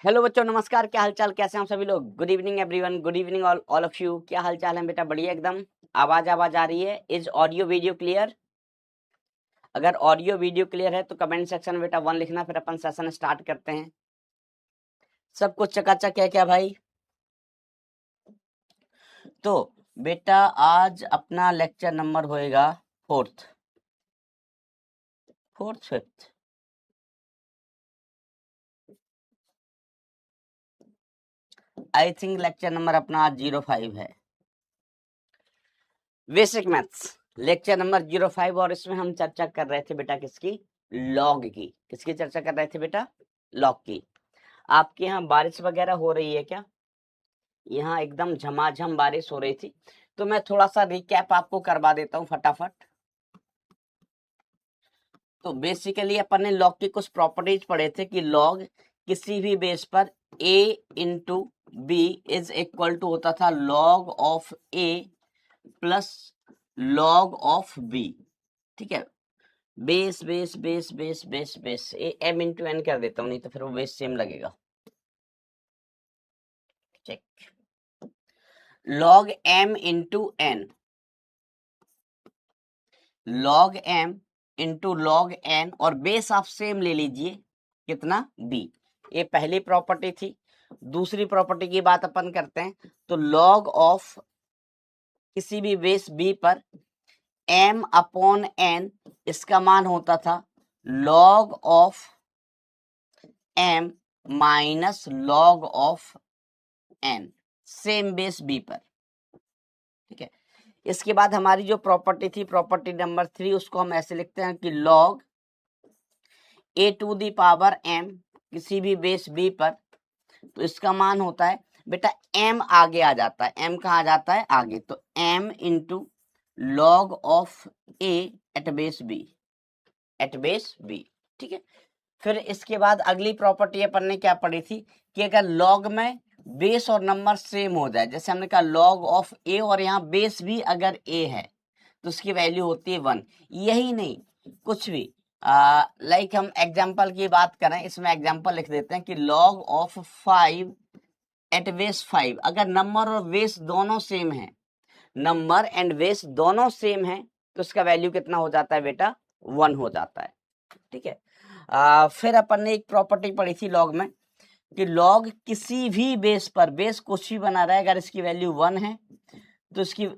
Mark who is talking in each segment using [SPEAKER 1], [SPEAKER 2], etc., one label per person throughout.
[SPEAKER 1] Hello बच्चों, नमस्कार। क्या हालचाल, कैसे हैं आप सभी लोग। Good evening everyone, good evening all of you. क्या हालचाल है बेटा? बढ़िया एकदम। आवाज आ रही है? Is audio video clear? अगर ऑडियो वीडियो क्लियर है तो कमेंट सेक्शन में बेटा 1 लिखना, फिर अपन सेशन स्टार्ट करते हैं। सब कुछ चकाचक है क्या भाई? तो बेटा आज अपना लेक्चर नंबर होएगा fourth fifth. I think lecture number अपना आज 05 है, बेसिक मैथ्स लेक्चर नंबर 05। और इसमें हम चर्चा कर रहे थे बेटा किसकी? लॉग की। किसकी चर्चा कर रहे थे बेटा? लॉग की। आपके यहाँ बारिश वगैरह हो रही है क्या? यहाँ एकदम झमाझम बारिश हो रही थी, तो मैं थोड़ा सा रिकैप आपको करवा देता हूँ फटाफट। तो बेसिकली अपन ने लॉग की कुछ प्रॉपर्टीज पढ़े थे कि लॉग किसी भी बेस पर a into b is equal to होता था log of a plus log of b। ठीक है, base base base base base base m into n कर देता हूँ, नहीं तो फिर वो बेस सेम लगेगा। Check, log m into n, log m into log n, और बेस आप सेम ले लीजिए, कितना? b। ये पहली प्रॉपर्टी थी। दूसरी प्रॉपर्टी की बात अपन करते हैं, तो log ऑफ किसी भी बेस b पर m अपॉन n, इसका मान होता था log of m minus log of n, same base b पर। ठीक है, इसके बाद हमारी जो प्रॉपर्टी थी, प्रॉपर्टी नंबर 3, उसको हम ऐसे लिखते हैं कि log a to the power m किसी भी बेस b पर, तो इसका मान होता है बेटा m आगे आ जाता है। m कहाँ आ जाता है? आगे। तो m into log of a at base b, at base b। ठीक है, फिर इसके बाद अगली प्रॉपर्टी अपन ने क्या पढ़ी थी कि अगर लॉग में बेस और नंबर सेम हो जाए, जैसे हमने कहा लॉग ऑफ a और यहाँ बेस भी अगर a है तो उसकी वैल्यू होती है 1। यही नहीं, कुछ भी लाइक हम एग्जाम्पल की बात करें, इसमें एग्जाम्पल लिख देते हैं कि लॉग ऑफ 5 एट बेस 5, अगर नंबर और बेस दोनों सेम है, नंबर एंड बेस दोनों सेम है, तो उसका वैल्यू कितना हो जाता है बेटा? 1 हो जाता है। ठीक है, फिर अपन ने एक प्रॉपर्टी पढ़ी थी लॉग में कि लॉग किसी भी बेस पर, बेस कुछ भी बना रहा है, अगर इसकी वैल्यू 1 है तो इसकी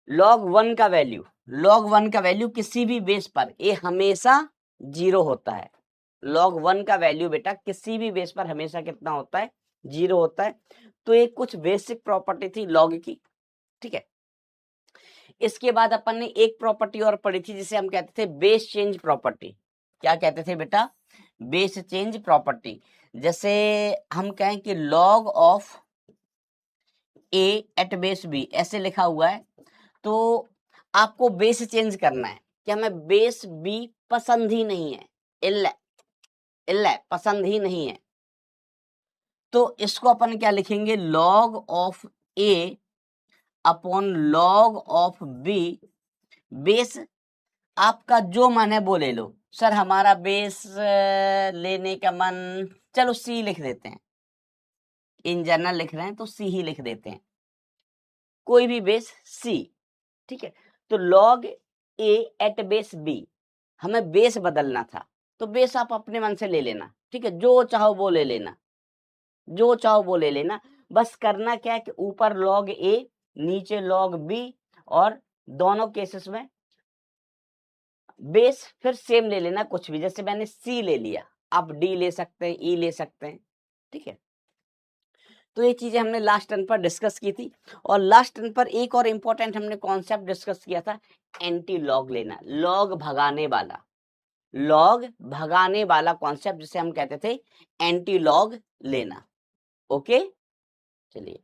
[SPEAKER 1] लॉग 1 का वैल्यू किसी भी बेस पर ये हमेशा 0 होता है। लॉग 1 का वैल्यू बेटा किसी भी बेस पर हमेशा कितना होता है? 0 होता है। तो ये कुछ बेसिक प्रॉपर्टी थी लॉग की। ठीक है, इसके बाद अपन ने एक प्रॉपर्टी और पढ़ी थी जिसे हम कहते थे बेस चेंज प्रॉपर्टी। क्या कहते थे बेटा? Base change property. जैसे हम कहें कि log of a at base b, ऐसे लिखा हुआ है, तो आपको बेस चेंज करना है कि हमें बेस बी पसंद ही नहीं है, इल्ला पसंद ही नहीं है, तो इसको अपन क्या लिखेंगे? Log of a upon log of b. Base आपका जो मन है वो ले लो। सर हमारा बेस लेने का मन, चलो सी लिख देते हैं, इन जनरल लिख रहे हैं तो सी ही लिख देते हैं, कोई भी बेस सी। ठीक है, तो log A at base B, हमें बेस बदलना था, तो बेस आप अपने मन से ले लेना। ठीक है, जो चाहो वो ले लेना, जो चाहो वो ले लेना। बस करना क्या है कि ऊपर लॉग ए, नीचे लॉग बी, और दोनों केसेस में बेस फिर सेम ले लेना, कुछ भी। जैसे मैंने सी ले लिया, आप डी ले सकते हैं, ई ले सकते हैं। ठीक है, तो ये चीजें हमने लास्ट टर्न पर डिस्कस की थी। और लास्ट टर्न पर एक और इंपॉर्टेंट हमने कॉन्सेप्ट डिस्कस किया था, एंटी लॉग लेना, लॉग भगाने वाला, लॉग भगाने वाला कॉन्सेप्ट जिसे हम कहते थे एंटी लॉग लेना। ओके, चलिए,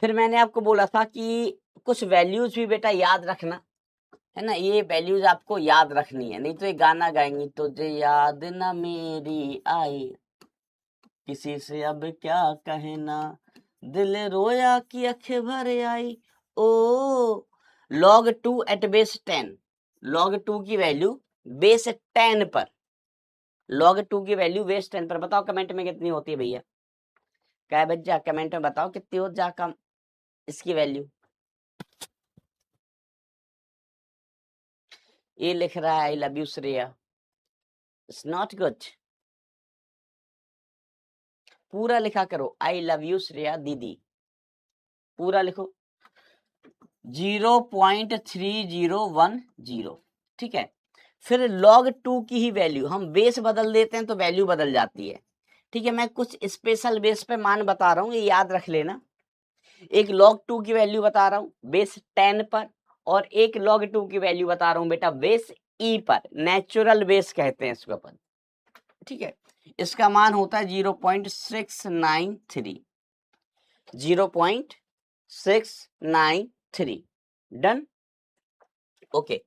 [SPEAKER 1] फिर मैंने आपको बोला था कि कुछ वैल्यूज भी बेटा याद रखना है ना, ये वैल्यूज आपको याद रखनी है, नहीं तो ये गाना गाएंगी, तुझे याद ना मेरी आई, किसी से अब क्या कहना, दिल रोया कि अखे भर आई। ओ log 2 एट बेस 10, log 2 की वैल्यू बेस 10 पर, log 2 की वैल्यू बेस 10 पर, बताओ कमेंट में कितनी होती है भैया, क्या बच्चा कमेंट में बताओ कितनी हो जा कम इसकी वैल्यू। ये लिख रहा है I love you Shreya, it's not good, पूरा लिखा करो आई लव यू श्रेया दीदी, पूरा लिखो 0.3010, ठीक है। फिर log 2 की ही वैल्यू, हम बेस बदल देते हैं तो वैल्यू बदल जाती है, ठीक है। मैं कुछ स्पेशल बेस पे मान बता रहा हूँ, ये याद रख लेना। एक log 2 की वैल्यू बता रहा हूँ बेस 10 पर, और एक log 2 की वैल्यू बता रहा हूँ बेटा बेस ई पर, नेचुरल बेस कहते हैं इसको अपन, ठीक है। इसका मान होता है 0.693, 0.693, डन, ओके।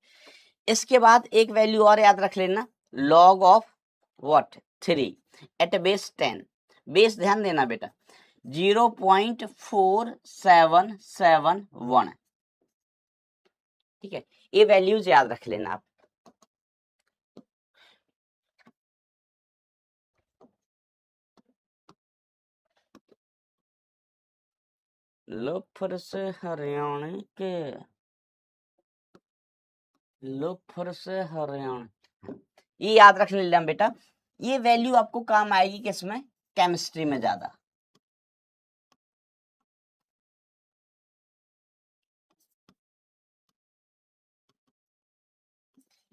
[SPEAKER 1] इसके बाद एक वैल्यू और याद रख लेना, log of what 3 at base 10, base ध्यान देना बेटा 0.4771, ठीक है। ये वैल्यूज याद रख लेना आप। लो फिर से हरियाणा के, लो फिर से हरियाणा, ये याद रख लेना बेटा। ये वैल्यू आपको काम आएगी किसमें, केमिस्ट्री में ज्यादा,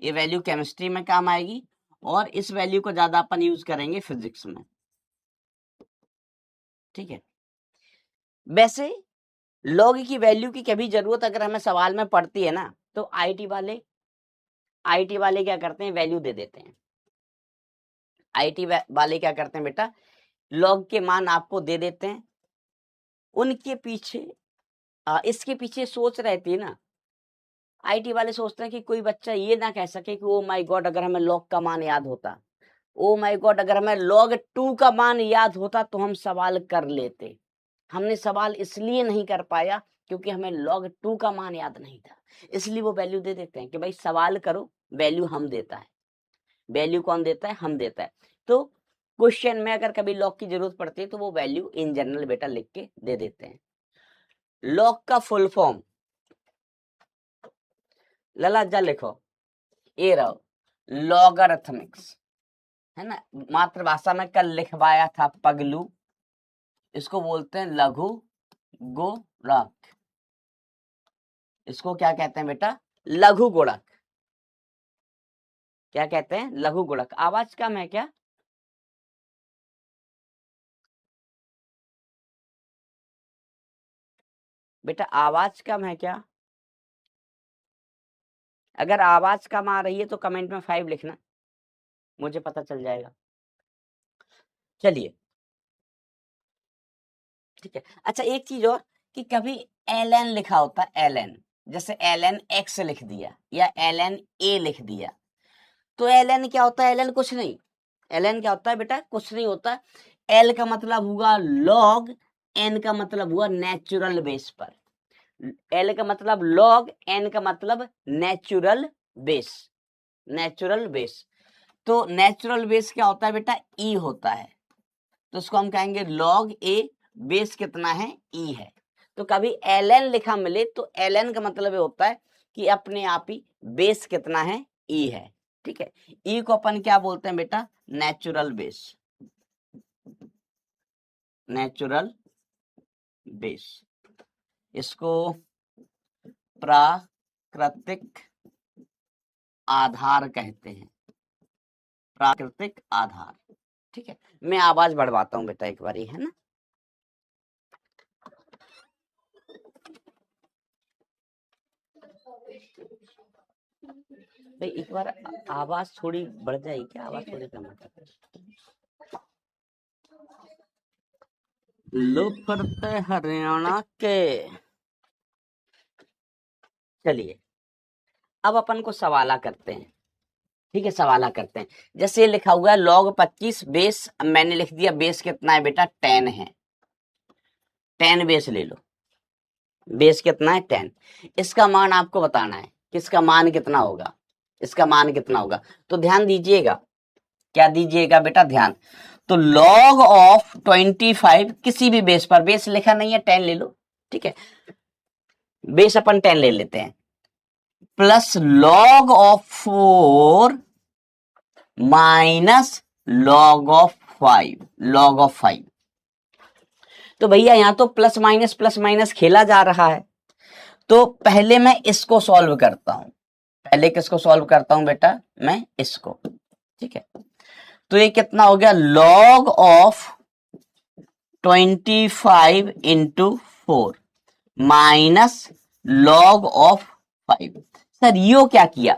[SPEAKER 1] ये वैल्यू केमिस्ट्री में काम आएगी, और इस वैल्यू को ज्यादा अपन यूज करेंगे फिजिक्स में, ठीक है। वैसे लॉग की वैल्यू की कभी जरूरत अगर हमें सवाल में पड़ती है ना, तो आईटी वाले क्या करते हैं, वैल्यू दे देते हैं। आईटी वाले क्या करते हैं बेटा, लॉग के मान आपको दे देते हैं। उनके पीछे इसके पीछे सोच रहती है ना, आईटी वाले सोचते हैं कि कोई बच्चा ये ना कह सके कि ओ माय गॉड अगर हमें लॉग का मान याद होता, ओ माय गॉड अगर हमें log 2 का मान याद होता तो हम सवाल कर लेते। हमने सवाल इसलिए नहीं कर पाया क्योंकि हमें log 2 का मान याद नहीं था, इसलिए वो वैल्यू दे देते हैं कि भाई सवाल करो, वैल्यू हम देता है। वैल्यू कौन देता है, हम देता है। तो क्वेश्चन में अगर कभी log की जरूरत पड़ती है तो वो वैल्यू इन जनरल बेटा लिख के दे देते हैं। log का फुल फॉर्म लला जा लिखो, ये रहो लॉगरिथमिक्स, है ना। मातृभाषा में कल लिखवाया था पगलू, इसको बोलते हैं लघु गुणक, इसको क्या कहते हैं बेटा, लघु गुणक। क्या कहते हैं, लघु गुणक। आवाज कम है क्या, बेटा आवाज कम है क्या, अगर आवाज कम आ रही है तो कमेंट में 5 लिखना, मुझे पता चल जाएगा। चलिए ठीक है। अच्छा एक चीज और, कि कभी ln लिखा होता है, ln, जैसे ln x लिख दिया या ln a लिख दिया, तो ln क्या होता है, ln कुछ नहीं, ln क्या होता है बेटा, कुछ नहीं होता। l का मतलब हुआ log, n का मतलब हुआ नेचुरल बेस पर, l का मतलब log, n का मतलब नेचुरल बेस, नेचुरल बेस। तो नेचुरल बेस क्या होता है बेटा, e होता है, तो उसको हम कहेंगे log a, बेस कितना है, e है। तो कभी ln लिखा मिले तो ln का मतलब ये होता है कि अपने आप ही बेस कितना है, e है, ठीक है। e को अपन क्या बोलते हैं बेटा, नेचुरल बेस, नेचुरल बेस। इसको प्राकृतिक आधार कहते हैं, प्राकृतिक आधार, ठीक है। मैं आवाज बढ़वाता हूं बेटा एक बारी, है ना। भाई एक बार आवाज थोड़ी बढ़ जाएगी क्या, आवाज थोड़ी कम है। लो फरते हरियाणा के, चलिए अब अपन को सवाला करते हैं, ठीक है। सवाला करते हैं, जैसे लिखा हुआ है log 25 बेस, मैंने लिख दिया बेस कितना है बेटा, 10 है, 10 बेस ले लो, बेस कितना है 10। इसका मान आपको बताना है, किसका मान कितना होगा, इसका मान कितना होगा। तो ध्यान दीजिएगा, क्या दीजिएगा बेटा ध्यान। तो log ऑफ 25 किसी भी बेस पर, बेस लिखा नहीं है 10 ले लो, ठीक है, बेस अपन 10 ले लेते हैं, plus log of 4 minus log of 5, log of 5। तो भैया यहां तो प्लस माइनस खेला जा रहा है, तो पहले मैं इसको सॉल्व करता हूं। पहले किसको सॉल्व करता हूं बेटा, मैं इसको, ठीक है। तो ये कितना हो गया, log of 25 into 4 minus log of 5। Sir यो क्या किया,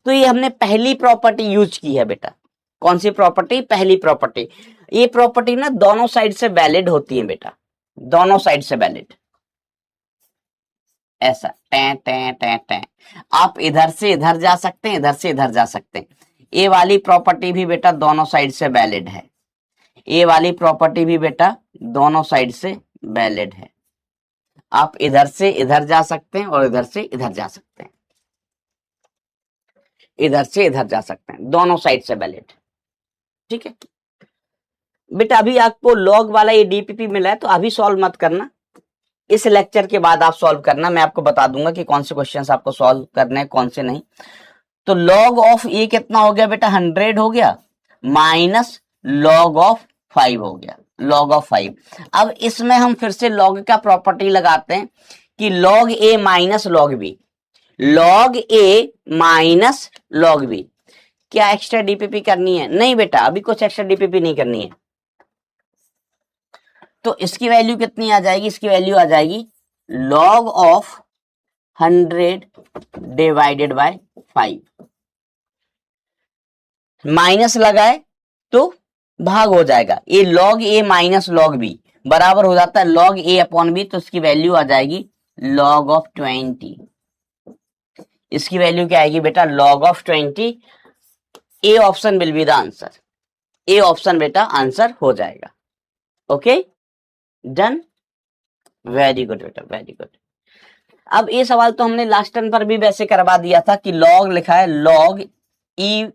[SPEAKER 1] तो ये हमने पहली प्रॉपर्टी यूज की है बेटा। कौन सी प्रॉपर्टी, पहली प्रॉपर्टी। ये प्रॉपर्टी ना दोनों साइड से वैलिड होती है बेटा, दोनों साइड से वैलिड, ऐसा टे टे टे टे। आप इधर से इधर जा सकते हैं, इधर से इधर जा सकते हैं। ये वाली प्रॉपर्टी भी बेटा दोनों साइड से वैलिड है, ये वाली प्रॉपर्टी भी बेटा दोनों साइड से वैलिड है। आप इधर से इधर जा सकते हैं और इधर से इधर जा सकते हैं, इधर से इधर जा सकते हैं, दोनों साइड से वैलिड, ठीक है बेटा। अभी आपको लॉग वाला ये डीपीपी मिला है, तो अभी सॉल्व मत करना, इस लेक्चर के बाद आप सॉल्व करना। मैं आपको बता दूंगा कि कौन से क्वेश्चंस आपको सॉल्व करने हैं, कौन से नहीं। तो log ऑफ ये कितना हो गया बेटा, 100 हो गया, माइनस log ऑफ 5 हो गया, log ऑफ 5। अब इसमें हम फिर से log का प्रॉपर्टी लगाते हैं कि log a minus log b, log a minus log b। क्या एक्स्ट्रा डीपीपी करनी है? नहीं बेटा, अभी कुछ एक्स्ट्रा डीपीपी नहीं करनी है। तो इसकी वैल्यू कितनी आ जाएगी, इसकी वैल्यू आ जाएगी log of 100 divided by 5। Minus लगाए तो भाग हो जाएगा, ये log a minus log b बराबर हो जाता है log a अपॉन b। तो इसकी वैल्यू आ जाएगी log ऑफ 20। इसकी वैल्यू क्या आएगी बेटा, log of 20। A option will be the answer, A option बेटा आंसर हो जाएगा। ओके डन, वेरी गुड बेटा, वेरी गुड। अब ये सवाल तो हमने लास्ट टर्म पर भी वैसे करवा दिया था कि log लिखा है log e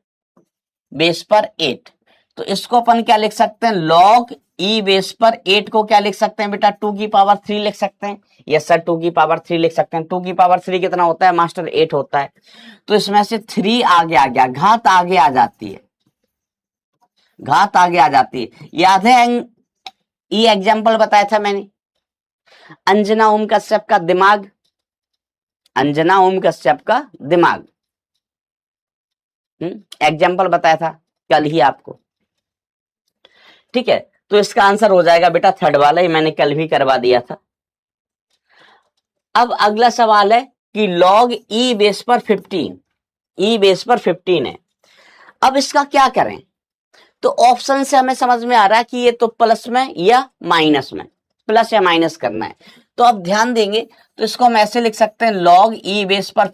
[SPEAKER 1] बेस पर 8, तो इसको अपन क्या लिख सकते हैं, log e बेस पर 8 को क्या लिख सकते हैं बेटा, 2 की पावर 3 लिख सकते हैं। यस सर, 2 की पावर 3 लिख सकते हैं। 2 की पावर 3 कितना होता है मास्टर, 8 होता है। तो इसमें से 3 आगे आ गया, घात आगे आ जाती है, घात आगे आ जाती है। याद है ये एग्जाम्पल बताया था मैंने, अंजना ओम कश्यप का दिमाग, अंजना ओम कश्यप का दिमाग, एग्जाम्पल बताया था कल ही आपको, ठीक है। तो इसका आंसर हो जाएगा बेटा थर्ड वाला, ये मैंने कल भी करवा दिया था। अब अगला सवाल है कि log e बेस पर 15, e बेस पर 15 है। अब इसका क्या करें, तो ऑप्शन से हमें समझ में आ रहा है कि ये तो प्लस में या माइनस में, प्लस या माइनस करना है। तो अब ध्यान देंगे, तो इसको हम ऐसे लिख सकते हैं log e बेस पर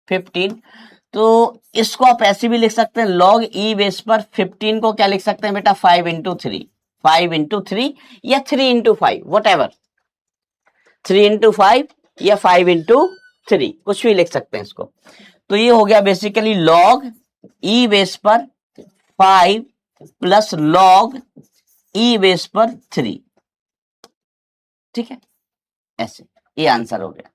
[SPEAKER 1] 15। तो इसको आप ऐसे भी लिख सकते हैं log e बेस पर 15 को क्या लिख सकते हैं बेटा, 5 इंटू 3, 5 इंटू 3 या 3 इंटू 5, वट एवर, 3 इंटू 5 या 5 इंटू 3, कुछ भी लिख सकते हैं इसको। तो ये हो गया बेसिकली log e बेस पर 5 प्लस log e बेस पर 3, ठीक है, ऐसे ये आंसर हो गया।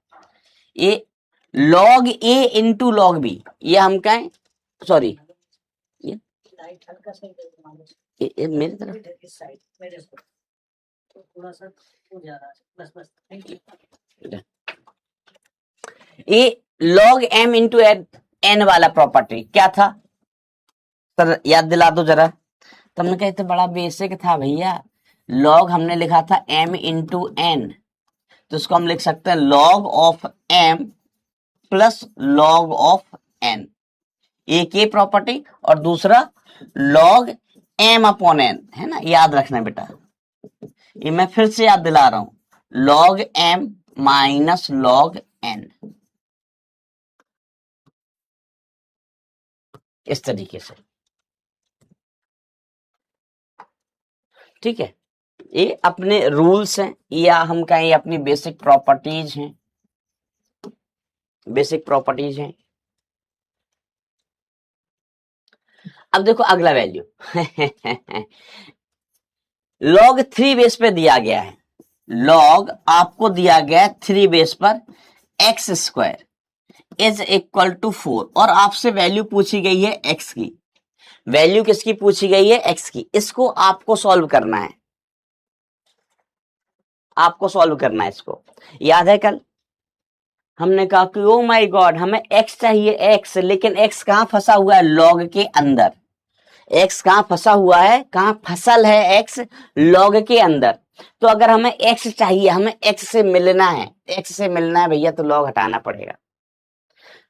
[SPEAKER 1] ये log a into log b, ये हम कहें, सॉरी ये मेरी तरफ ये log m इंटू n वाला प्रॉपर्टी क्या था सर, याद दिला दो जरा। तुमने कहा तो बड़ा बेसिक था भैया, log हमने लिखा था m इंटू n, तो इसको हम लिख सकते हैं log of m plus log of n, एक ये प्रॉपर्टी, और दूसरा log m अपॉन n, है ना, याद रखना बेटा। ये मैं फिर से याद दिला रहा हूं, log m minus log n, इस तरीके से, ठीक है। ये अपने रूल्स हैं, या हम कहें अपनी बेसिक प्रॉपर्टीज हैं, बेसिक प्रॉपर्टीज हैं। अब देखो अगला वैल्यू log 3 बेस पे दिया गया है, log आपको दिया गया है 3 बेस पर x square is equal to 4 और आपसे वैल्यू पूछी गई है x की। वैल्यू किसकी पूछी गई है? x की। इसको आपको सॉल्व करना है, आपको सॉल्व करना है इसको। याद है कल हमने कहा कि ओ माय गॉड हमें x चाहिए x, लेकिन x कहां फंसा हुआ है? log के अंदर। x कहां फंसा हुआ है? कहां फसल है x? log के अंदर। तो अगर हमें x चाहिए, हमें x से मिलना है, x से मिलना है भैया, तो log हटाना पड़ेगा,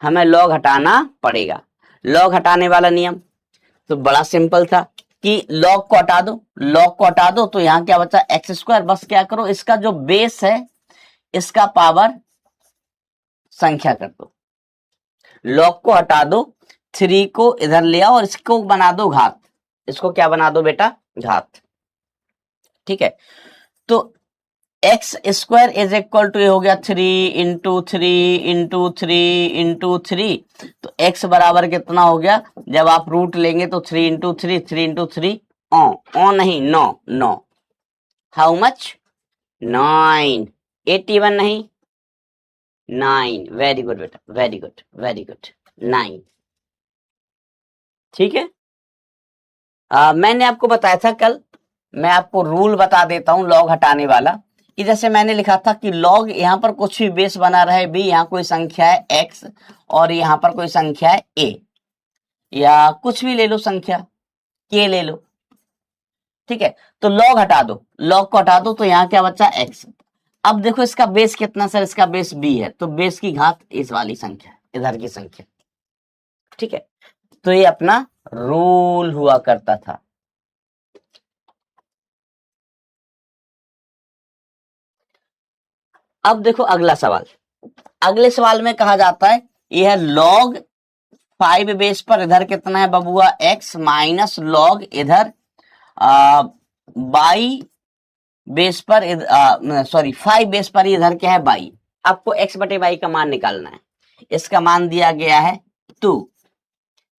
[SPEAKER 1] हमें log हटाना पड़ेगा। log हटाने वाला नियम तो बड़ा सिंपल था कि log को हटा दो, log को हटा दो तो यहां क्या बचा? X square. बस क्या करो, इसका जो बेस है इसका पावर संख्या कर दो, log को हटा दो, 3 को इधर ले आओ और इसको बना दो घात। इसको क्या बना दो बेटा? घात। ठीक है, तो x square is equal to ये हो गया 3 इंटू 3 इंटू 3 इंटू 3। तो एक्स बराबर कितना हो गया? जब आप रूट लेंगे तो 3 इंटू 3, 3 इंटू 3 ओ नहीं 9, 9 हाउ मच? 9। 81 नहीं 9। वेरी गुड बेटा, वेरी गुड, वेरी गुड, 9। ठीक है, मैंने आपको बताया था कल, मैं आपको रूल बता देता हूं लॉग हटाने वाला, कि जैसे मैंने लिखा था कि लॉग यहां पर कुछ भी बेस बना रहे भी, यहां कोई संख्या है x और यहां पर कोई संख्या है a, या कुछ भी ले लो संख्या k ले लो। ठीक है, तो लॉग हटा दो, लॉग को हटा दो तो यहां क्या बचा? x। अब देखो इसका बेस कितना सर? इसका बेस b है, तो बेस की घात इस वाली संख्या, इधर की संख्या। ठीक है, तो ये अपना रूल हुआ करता था। अब देखो अगला सवाल, अगले सवाल में कहा जाता है यह log 5 बेस पर इधर कितना है बबुआ? x माइनस log इधर बाई बेस पर, सॉरी 5 बेस पर इधर क्या है? बाई। आपको x बटे बाई का मान निकालना है। इसका मान दिया गया है 2,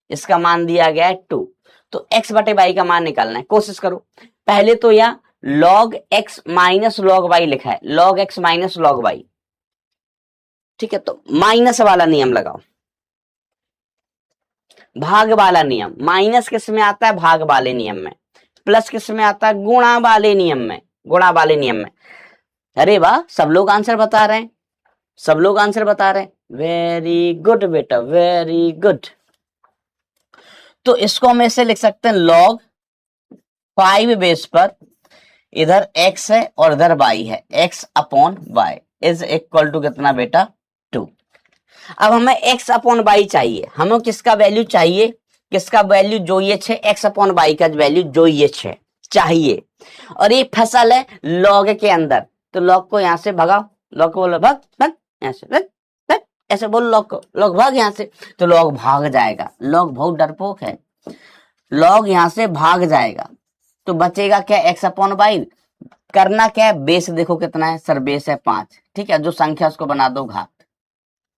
[SPEAKER 1] इसका मान दिया गया है 2, तो x बटे बाई का मान निकालना है। कोशिश करो, पहले तो यहाँ log x minus log y लिखा है, log x minus log y। ठीक है, तो माइनस वाला नियम लगाओ, भाग वाला नियम। माइनस किस में आता है? भाग वाले नियम में। प्लस किस में आता है? गुणा वाले नियम में, गुणा वाले नियम में। अरे वाह, सब लोग आंसर बता रहे हैं, सब लोग आंसर बता रहे हैं, वेरी गुड बेटा, वेरी गुड। तो इसको हम ऐसे लिख सकते हैं, log 5 बेस पर इधर x है और इधर y है, x upon y is equal to कितना बेटा? 2। अब हमें x अपॉन y चाहिए, हमें किसका वैल्यू चाहिए? किसका वैल्यू? जो ये 6, x अपॉन y का वैल्यू जो ये 6 चाहिए, और ये फसल है log के अंदर। तो log को यहां से भगाओ, log को बोलो भाग, भाग यहां से, भाग, भाग, ऐसे बोलो log को, log भाग यहां से, तो log भाग जाएगा। log बहुत डरपोक है, log यहां से भाग जाएगा, तो बचेगा क्या? x upon y। करना क्या है? बेस देखो कितना है सर? बेस है 5। ठीक है, जो संख्या उसको बना दो घात।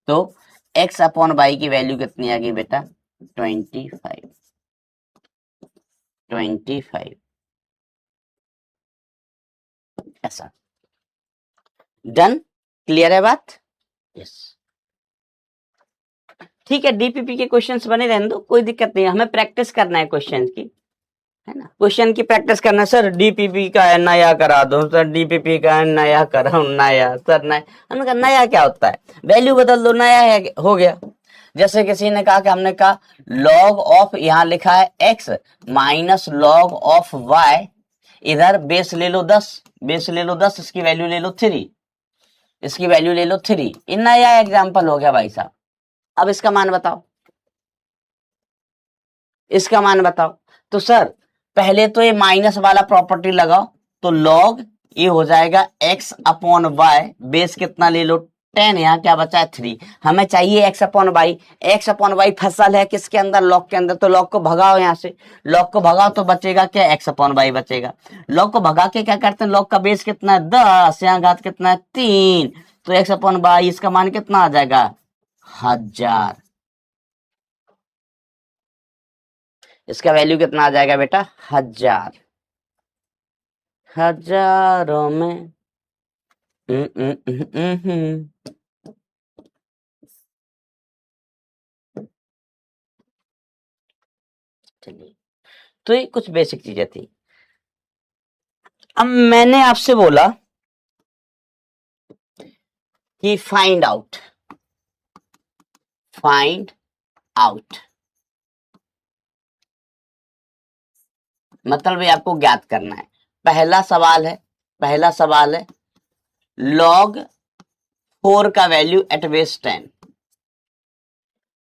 [SPEAKER 1] तो x अपॉन y की वैल्यू कितनी आ गई बेटा? 25, 25 ऐसा। डन? क्लियर है बात? यस। ठीक है, डीपीपी के क्वेश्चंस बने रहने दो, कोई दिक्कत नहीं है, हमें प्रैक्टिस करना है क्वेश्चन की, है ना? क्वेश्चन की प्रैक्टिस करना। सर डीपीपी का है नया करा दो, सर डीपीपी का है नया कराओ, नया सर नया। हमने कहा नया क्या होता है? वैल्यू बदल दो, नया है, हो गया। जैसे किसी ने कहा कि हमने कहा log ऑफ, यहां लिखा है x minus log of y, इधर बेस ले लो 10, बेस ले लो 10, इसकी वैल्यू ले लो 3, इसकी वैल्यू ले लो 3। इन नया एग्जाम्पल हो गया भाई साहब। अब इसका मान बताओ, इसका मान बताओ। तो सर पहले तो ये माइनस वाला प्रॉपर्टी लगाओ, तो log ये हो जाएगा x अपॉन वाई, बेस कितना ले लो 10, यहाँ क्या बचा है 3। हमें चाहिए x upon y, x upon y फसल है किसके अंदर? log के अंदर। तो log को भगाओ यहाँ से, log को भगाओ तो बचेगा क्या? x अपॉन वाई बचेगा। log को भगा के क्या करते हैं? log का बेस कितना है? 10, यहाँ घात कितना है? 3, तो x अपॉन वाई इसका मान कितना आ जाएगा? 1000। इसका वैल्यू कितना आ जाएगा बेटा 1000, हजारों में। चलिए, तो ये कुछ बेसिक चीजें थी। अब मैंने आपसे बोला कि फाइंड आउट मतलब ये आपको ज्ञात करना है। पहला सवाल है लॉग 4 का वैल्यू एट बेस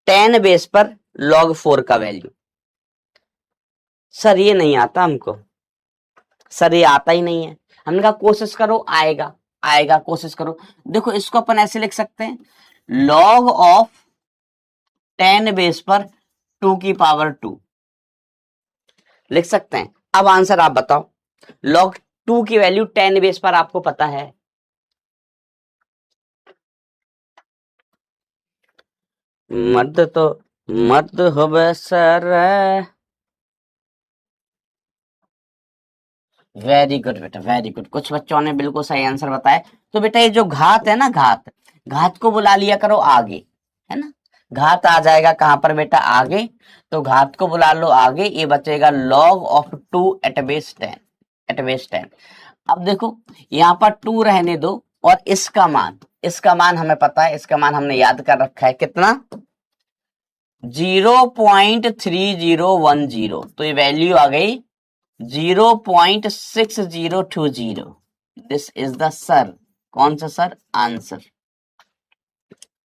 [SPEAKER 1] 10 बेस पर लॉग 4 का वैल्यू। सर ये नहीं आता हमको, सर ये आता ही नहीं है। हमने कहा कोशिश करो, आएगा कोशिश करो। देखो इसको अपन ऐसे लिख सकते हैं, लॉग ऑफ 10 बेस पर 2 की पावर 2 लिख सकते हैं। अब आंसर आप बताओ, लॉग 2 की वैल्यू 10 बेस पर आपको पता है। मर्द हो सर। वेरी गुड बेटा, वेरी गुड। कुछ बच्चों ने बिल्कुल सही आंसर बताया। तो बेटा ये जो घात है ना, घात को बुला लिया करो आगे, है ना। घात आ जाएगा कहां पर बेटा, आगे। तो घात को बुला लो आगे, ये बचेगा लॉग ऑफ 2 एट बेस 10। अब देखो यहाँ पर 2 रहने दो, और इसका मान हमें पता है, इसका मान हमने याद कर रखा है कितना, 0.3010। तो ये वैल्यू आ गई 0.6020। दिस इज द सर, कौन सा सर,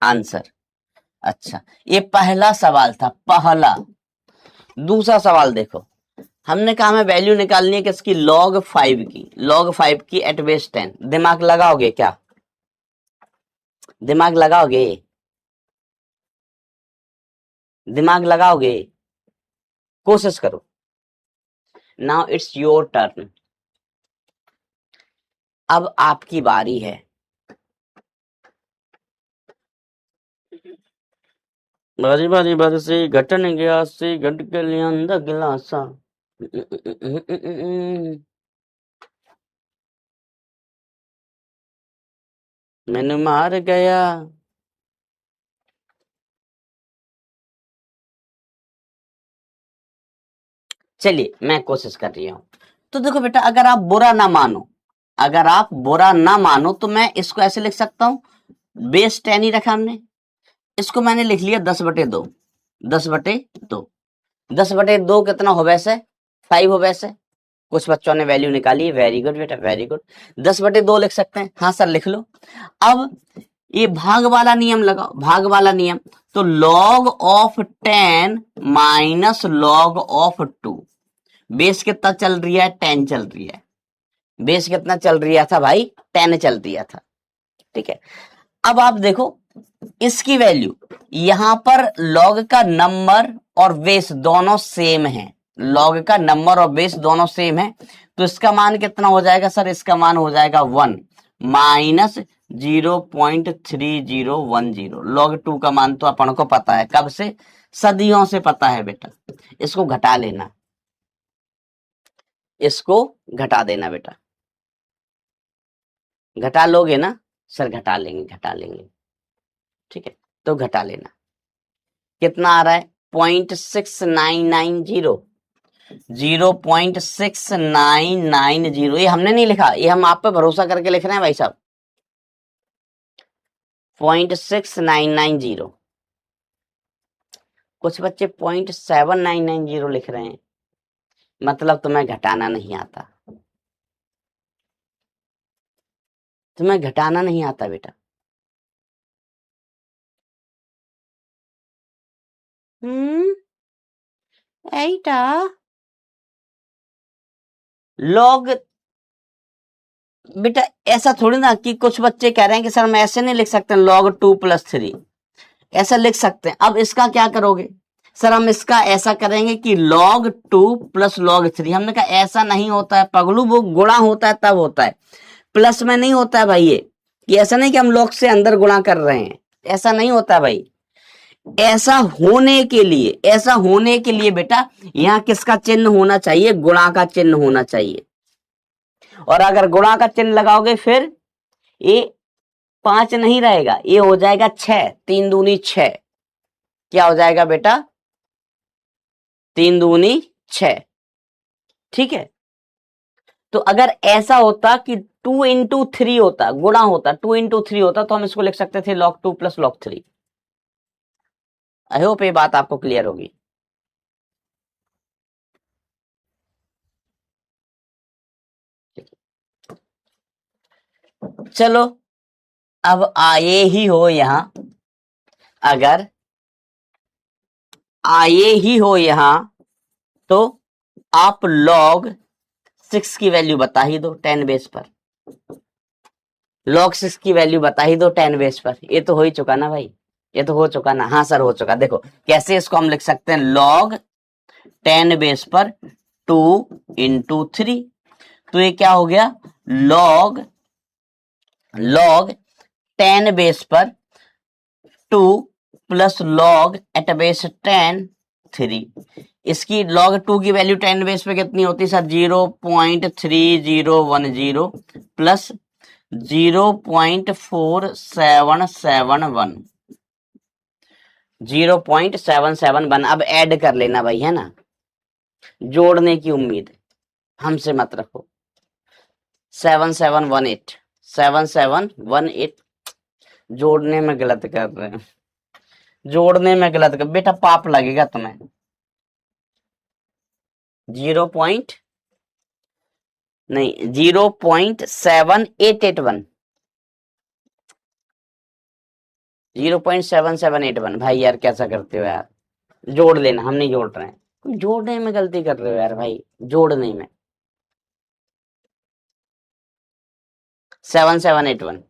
[SPEAKER 1] आंसर। अच्छा, ये पहला सवाल था, पहला। दूसरा सवाल देखो, हमने कहा हमें वैल्यू निकालनी है किसकी, log 5 की एट बेस 10। दिमाग लगाओगे क्या, दिमाग लगाओगे, कोशिश करो। नाउ इट्स योर टर्न, अब आपकी बारी है। बारी बारी बरसे घटन गया से घट के लियांदा गिलासा। मैंने मार गया। चलिए मैं कोशिश कर रही हूं। तो देखो बेटा, अगर आप बुरा ना मानो तो मैं इसको ऐसे लिख सकता हूं, बेस 10 ही रखा हमने, इसको मैंने लिख लिया 10/2। 10/2 कितना हो वैसे, 5 हो वैसे। कुछ बच्चों ने वैल्यू निकाली, वेरी गुड बेटा, वेरी गुड। 10/2 लिख सकते हैं, हाँ सर लिख लो। अब ये भाग वाला नियम लगाओ, तो log of 10 minus log of 2। Base कितना चल रही है, 10 चल रही है। बेस कितना चल रहा था भाई, 10 चल रहा था, ठीक है। अब आप देखो इसकी वैल्यू, यहां पर log का नंबर और बेस दोनों सेम है, log का नंबर और बेस दोनों सेम है। तो इसका मान कितना हो जाएगा सर, इसका मान हो जाएगा 1 माइनस 0.3010। log 2 का मान तो अपन को पता है, कब से, सदियों से पता है बेटा। इसको घटा लेना, इसको घटा देना बेटा। घटा लोगे ना सर, घटा लेंगे, ठीक है। तो घटा लेना, कितना आ रहा है, 0.6990। 0.6990, ये हमने नहीं लिखा, ये हम आप पे भरोसा करके लिख रहे हैं भाई साहब। 0.6990। कुछ बच्चे 0.7990 लिख रहे हैं, मतलब तुम्हें घटाना नहीं आता, तुम्हें घटाना नहीं आता बेटा। ऐटा लॉग बेटा, ऐसा थोड़ी ना कि कुछ बच्चे कह रहे हैं कि सर मैं ऐसे नहीं लिख सकते, log 2 + 3 ऐसा लिख सकते हैं। अब इसका क्या करोगे सर, हम इसका ऐसा करेंगे कि log 2 + log 3। हमने कहा ऐसा नहीं होता है पगलू, वो गुणा होता है तब होता है, प्लस में नहीं होता है भाई। ये ऐसा नहीं कि हम log से अंदर गुणा कर रहे हैं, ऐसा नहीं होता है भाई। ऐसा होने के लिए बेटा यहां किसका चिन्ह होना चाहिए? गुणा का चिन्ह होना चाहिए। और अगर गुणा का चिन्ह लगाओगे फिर ये 5 नहीं रहेगा, ये हो जाएगा 6, 3 दूनी 6। क्या हो जाएगा बेटा? 3 दूनी 6। ठीक है, तो अगर ऐसा होता कि 2 into 3 होता, गुणा होता, 2 into 3 होता, तो हम इसको लिख सकते थे log 2 + log 3। आई होप ये बात आपको क्लियर होगी। चलो अब आए ही हो यहां, अगर आए ही हो यहां तो आप log 6 की वैल्यू बता ही दो 10 बेस पर। log 6 की वैल्यू बता ही दो 10 बेस पर। ये तो हो ही चुका ना भाई, ये तो हो चुका ना। हाँ सर हो चुका। देखो कैसे इसको हम लिख सकते हैं, log 10 बेस पर 2 into 3। तो ये क्या हो गया? log 10 बेस पर 2 प्लस log एट बेस 10 3। इसकी log 2 की वैल्यू 10 बेस पे कितनी होती है सर? 0.3010 प्लस 0.4771, 0.771। अब ऐड कर लेना भाई, है ना, जोड़ने की उम्मीद हमसे मत रखो। 7718, 7718। जोड़ने में गलत कर रहे हैं, जोड़ने में गलत कर बेटा, पाप लगेगा तुम्हें। 0 पॉइंट नहीं, 0.7881, 0.7781। भाई यार कैसा करते हो यार, जोड़ लेना, हम नहीं जोड़ रहे हैं। जोड़ने में गलती कर रहे हो यार भाई, जोड़ने में। 7781,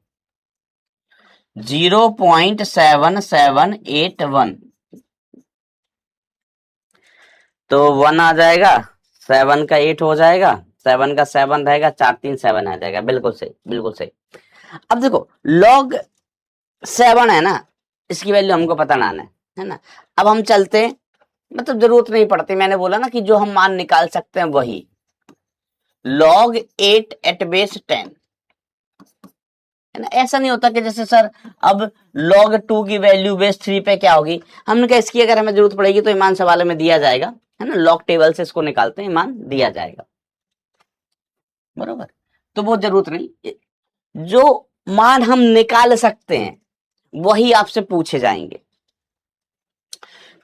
[SPEAKER 1] 0.7781। तो 1 आ जाएगा, 7 का 8 हो जाएगा, 7 का 7 रहेगा, 4 3 7 आ जाएगा। बिल्कुल सही, बिल्कुल सही। अब देखो log 7 है ना, इसकी वैल्यू हमको पता ना है ना। अब हम चलते, मतलब जरूरत नहीं पड़ती, मैंने बोला ना कि जो हम मान निकाल सकते हैं वही। log 8 एट बेस 10, है ना। ऐसा नहीं होता कि जैसे सर अब log 2 की वैल्यू बेस 3 पे क्या होगी, हमने कहा इसकी अगर हमें जरूरत पड़ेगी तो ईमान सवाल में दिया जाएगा, है ना। log टेबल से इसको निकालते हैं, ईमान दिया जाएगा, बरोबर। तो वो जरूरत नहीं, जो मान हम निकाल सकते हैं वही आपसे पूछे जाएंगे।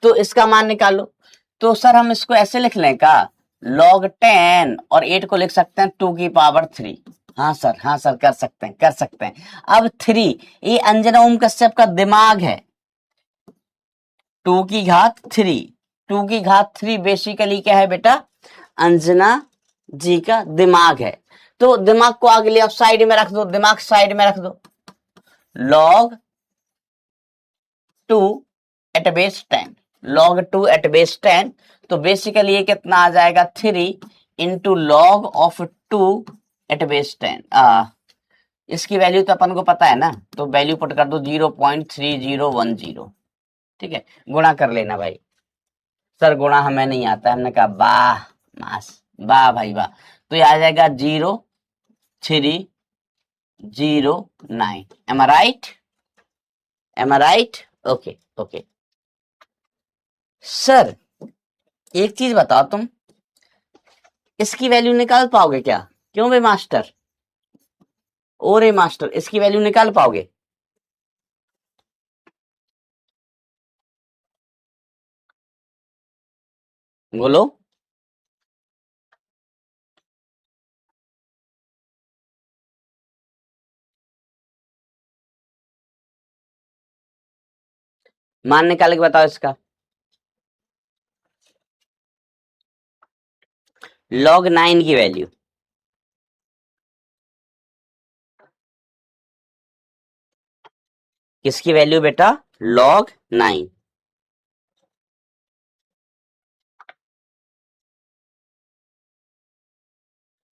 [SPEAKER 1] तो इसका मान निकालो, तो सर हम इसको ऐसे लिख लें का, log 10 और 8 को लिख सकते हैं 2 की पावर 3। हाँ सर, हाँ सर, कर सकते हैं, कर सकते हैं। अब 3, ये अंजना ओम कश्यप का दिमाग है। 2 की घात 3, 2 की घात 3 बेसिकली क्या है बेटा? अंजना जी का दिमाग है। तो दिमाग को आगे ले आप साइड में रख दो, दिमाग साइड में रख दो। log 2 at base 10, log 2 at base 10। तो बेसिकली ये कितना आ जाएगा? 3 into log of 2 at base 10। इसकी वैल्यू तो अपन को पता है ना, तो वैल्यू पुट कर दो 0.3010। ठीक है, गुणा कर लेना भाई। सर गुणा हमें नहीं आता, हमने कहा वाह मास, वाह भाई वाह। तो ये आ जाएगा 0.309। एम आई राइट? एम आई राइट? Okay okay. सर एक चीज बताओ, तुम इसकी वैल्यू निकाल पाओगे क्या? क्यों बे मास्टर? ओरे मास्टर, इसकी वैल्यू निकाल पाओगे? बोलो। मान निकाल के बताओ इसका। log 9 की वैल्यू, किसकी वैल्यू बेटा? log 9।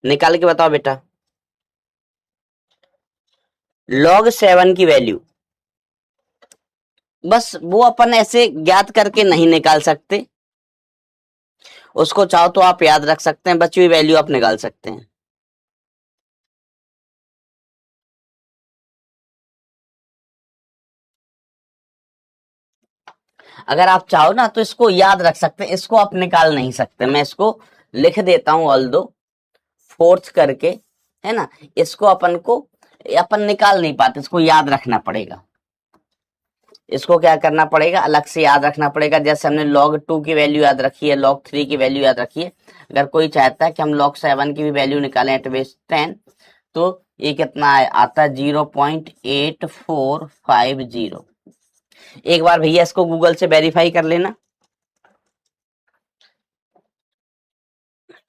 [SPEAKER 1] निकाल के बताओ बेटा। log 7 की वैल्यू, बस वो अपन ऐसे ज्ञात करके नहीं निकाल सकते, उसको चाहो तो आप याद रख सकते हैं, बची हुई वैल्यू आप निकाल सकते हैं। अगर आप चाहो ना तो इसको याद रख सकते हैं, इसको आप निकाल नहीं सकते। मैं इसको लिख देता हूं ऑल्दो फोर्थ करके, है ना। इसको अपन निकाल नहीं पाते, इसको याद रखना पड़ेगा। इसको क्या करना पड़ेगा, अलग से याद रखना पड़ेगा। जैसे हमने log 2 की वैल्यू याद रखी है, log 3 की वैल्यू याद रखी है, अगर कोई चाहता है कि हम log 7 की भी वैल्यू निकालें एट बेस 10, तो ये कितना आता है 0.8450। एक बार भैया इसको गूगल से वेरीफाई कर लेना,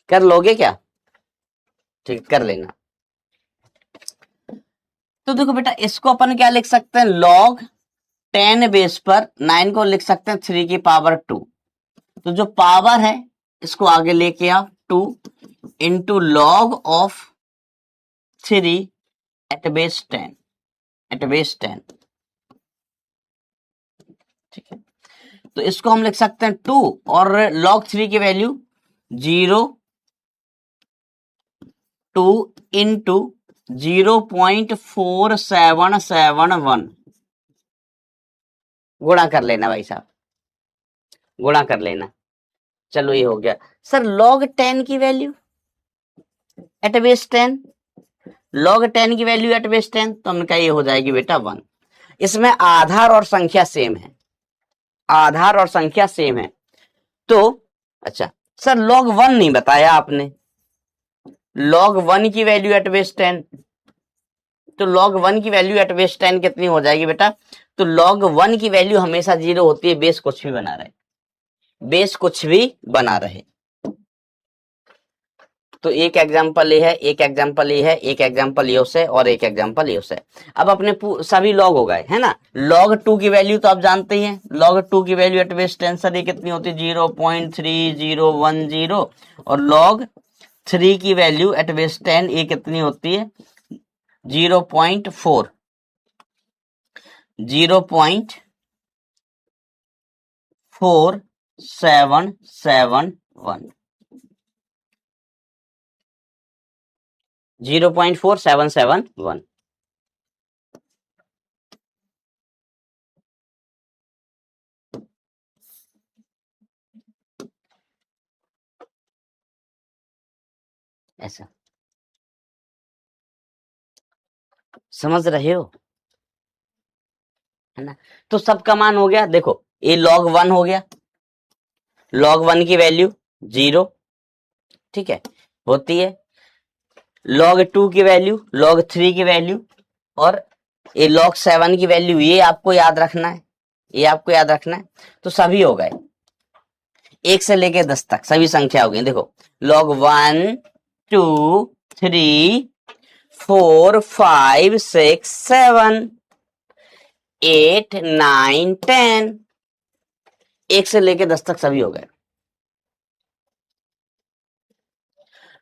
[SPEAKER 1] कर लोगे क्या? ठीक, कर लेना। तो देखो बेटा, इसको अपन क्या लिख सकते हैं, log 10 बेस पर 9 को लिख सकते हैं 3 की पावर 2। तो जो पावर है इसको आगे लेके आओ, 2 into log of 3 at base 10, at base 10। ठीक है, तो इसको हम लिख सकते हैं 2 और log 3 की वैल्यू 0.2 इंटू 0.4771, गुणा कर लेना भाई साहब, गुणा कर लेना। चलो ये हो गया। सर log 10 की वैल्यू एट बेस 10, log 10 की वैल्यू एट बेस 10, तो हमने कहा ये हो जाएगी बेटा 1। इसमें आधार और संख्या सेम है, आधार और संख्या सेम है। तो अच्छा सर log 1 नहीं बताया आपने, log 1 की वैल्यू एट बेस 10, तो log 1 की वैल्यू एट बेस 10 कितनी हो जाएगी बेटा? तो log 1 की वैल्यू हमेशा 0 होती है, बेस कुछ भी बना रहे, बेस कुछ भी बना रहे। तो एक एग्जांपल ये है, एक एग्जांपल ये है, एक एग्जांपल ये है, और एक एग्जांपल ये है। अब अपने सभी लॉग हो गए, है ना। log 2 की वैल्यू तो आप जानते ही हैं, log 2 की वैल्यू एट बेस 10 सर ये कितनी होती है 0.3010, और log 3 की वैल्यू एट बेस 10 ये कितनी होती है 0.4, 0.4771, 0.4771। ऐसा समझ रहे हो, है ना। तो सबका मान हो गया, देखो ये log 1 हो गया, log 1 की वैल्यू 0, ठीक है, होती है। log 2 की वैल्यू, log 3 की वैल्यू, और ये log 7 की वैल्यू, ये आपको याद रखना है, ये आपको याद रखना है। तो सभी हो गए, 1 से लेके 10 तक सभी संख्या हो गई। देखो log 1 2 3 4 5 6 7 8 9 10, 1 से लेके 10 तक सभी हो गए।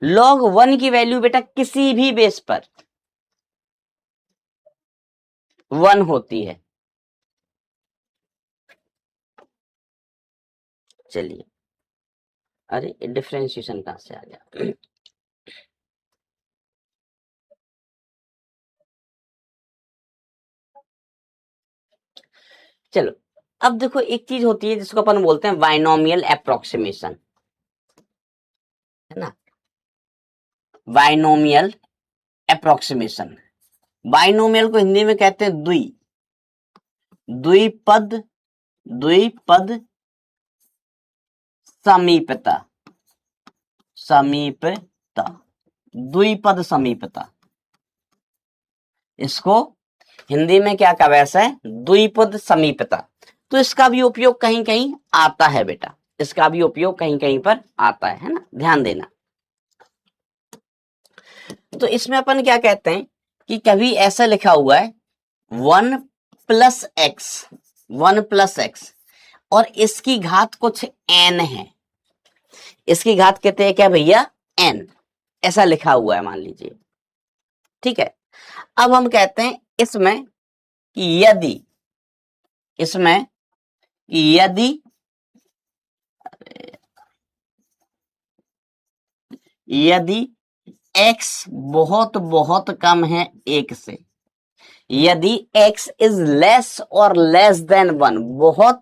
[SPEAKER 1] log 1 की वैल्यू बेटा किसी भी बेस पर 1 होती है। चलिए, अरे डिफरेंशिएशन कहां से आ गया? चलो, अब देखो एक चीज होती है जिसको अपन बोलते हैं बाइनोमियल अप्रोक्सीमेशन, है ना, बाइनोमियल अप्रोक्सीमेशन। बाइनोमियल को हिंदी में कहते हैं द्विपद, द्विपद समीपता, समीपता, द्विपद समीपता। इसको हिंदी में क्या कहा वैसे है, द्विपद समीपता। तो इसका भी उपयोग कहीं कहीं आता है बेटा, इसका भी उपयोग कहीं कहीं पर आता है ना, ध्यान देना। तो इसमें अपन क्या कहते हैं कि कभी ऐसा लिखा हुआ है 1 प्लस एक्स, 1 प्लस एक्स, और इसकी घात कुछ n है, इसकी घात कहते हैं क्या भैया n, ऐसा लिखा हुआ है मान लीजिए, ठीक है। अब हम कहते हैं इसमें कि यदि इसमें यदि x बहुत बहुत कम है 1 से, यदि x इज लेस और लेस देन 1, बहुत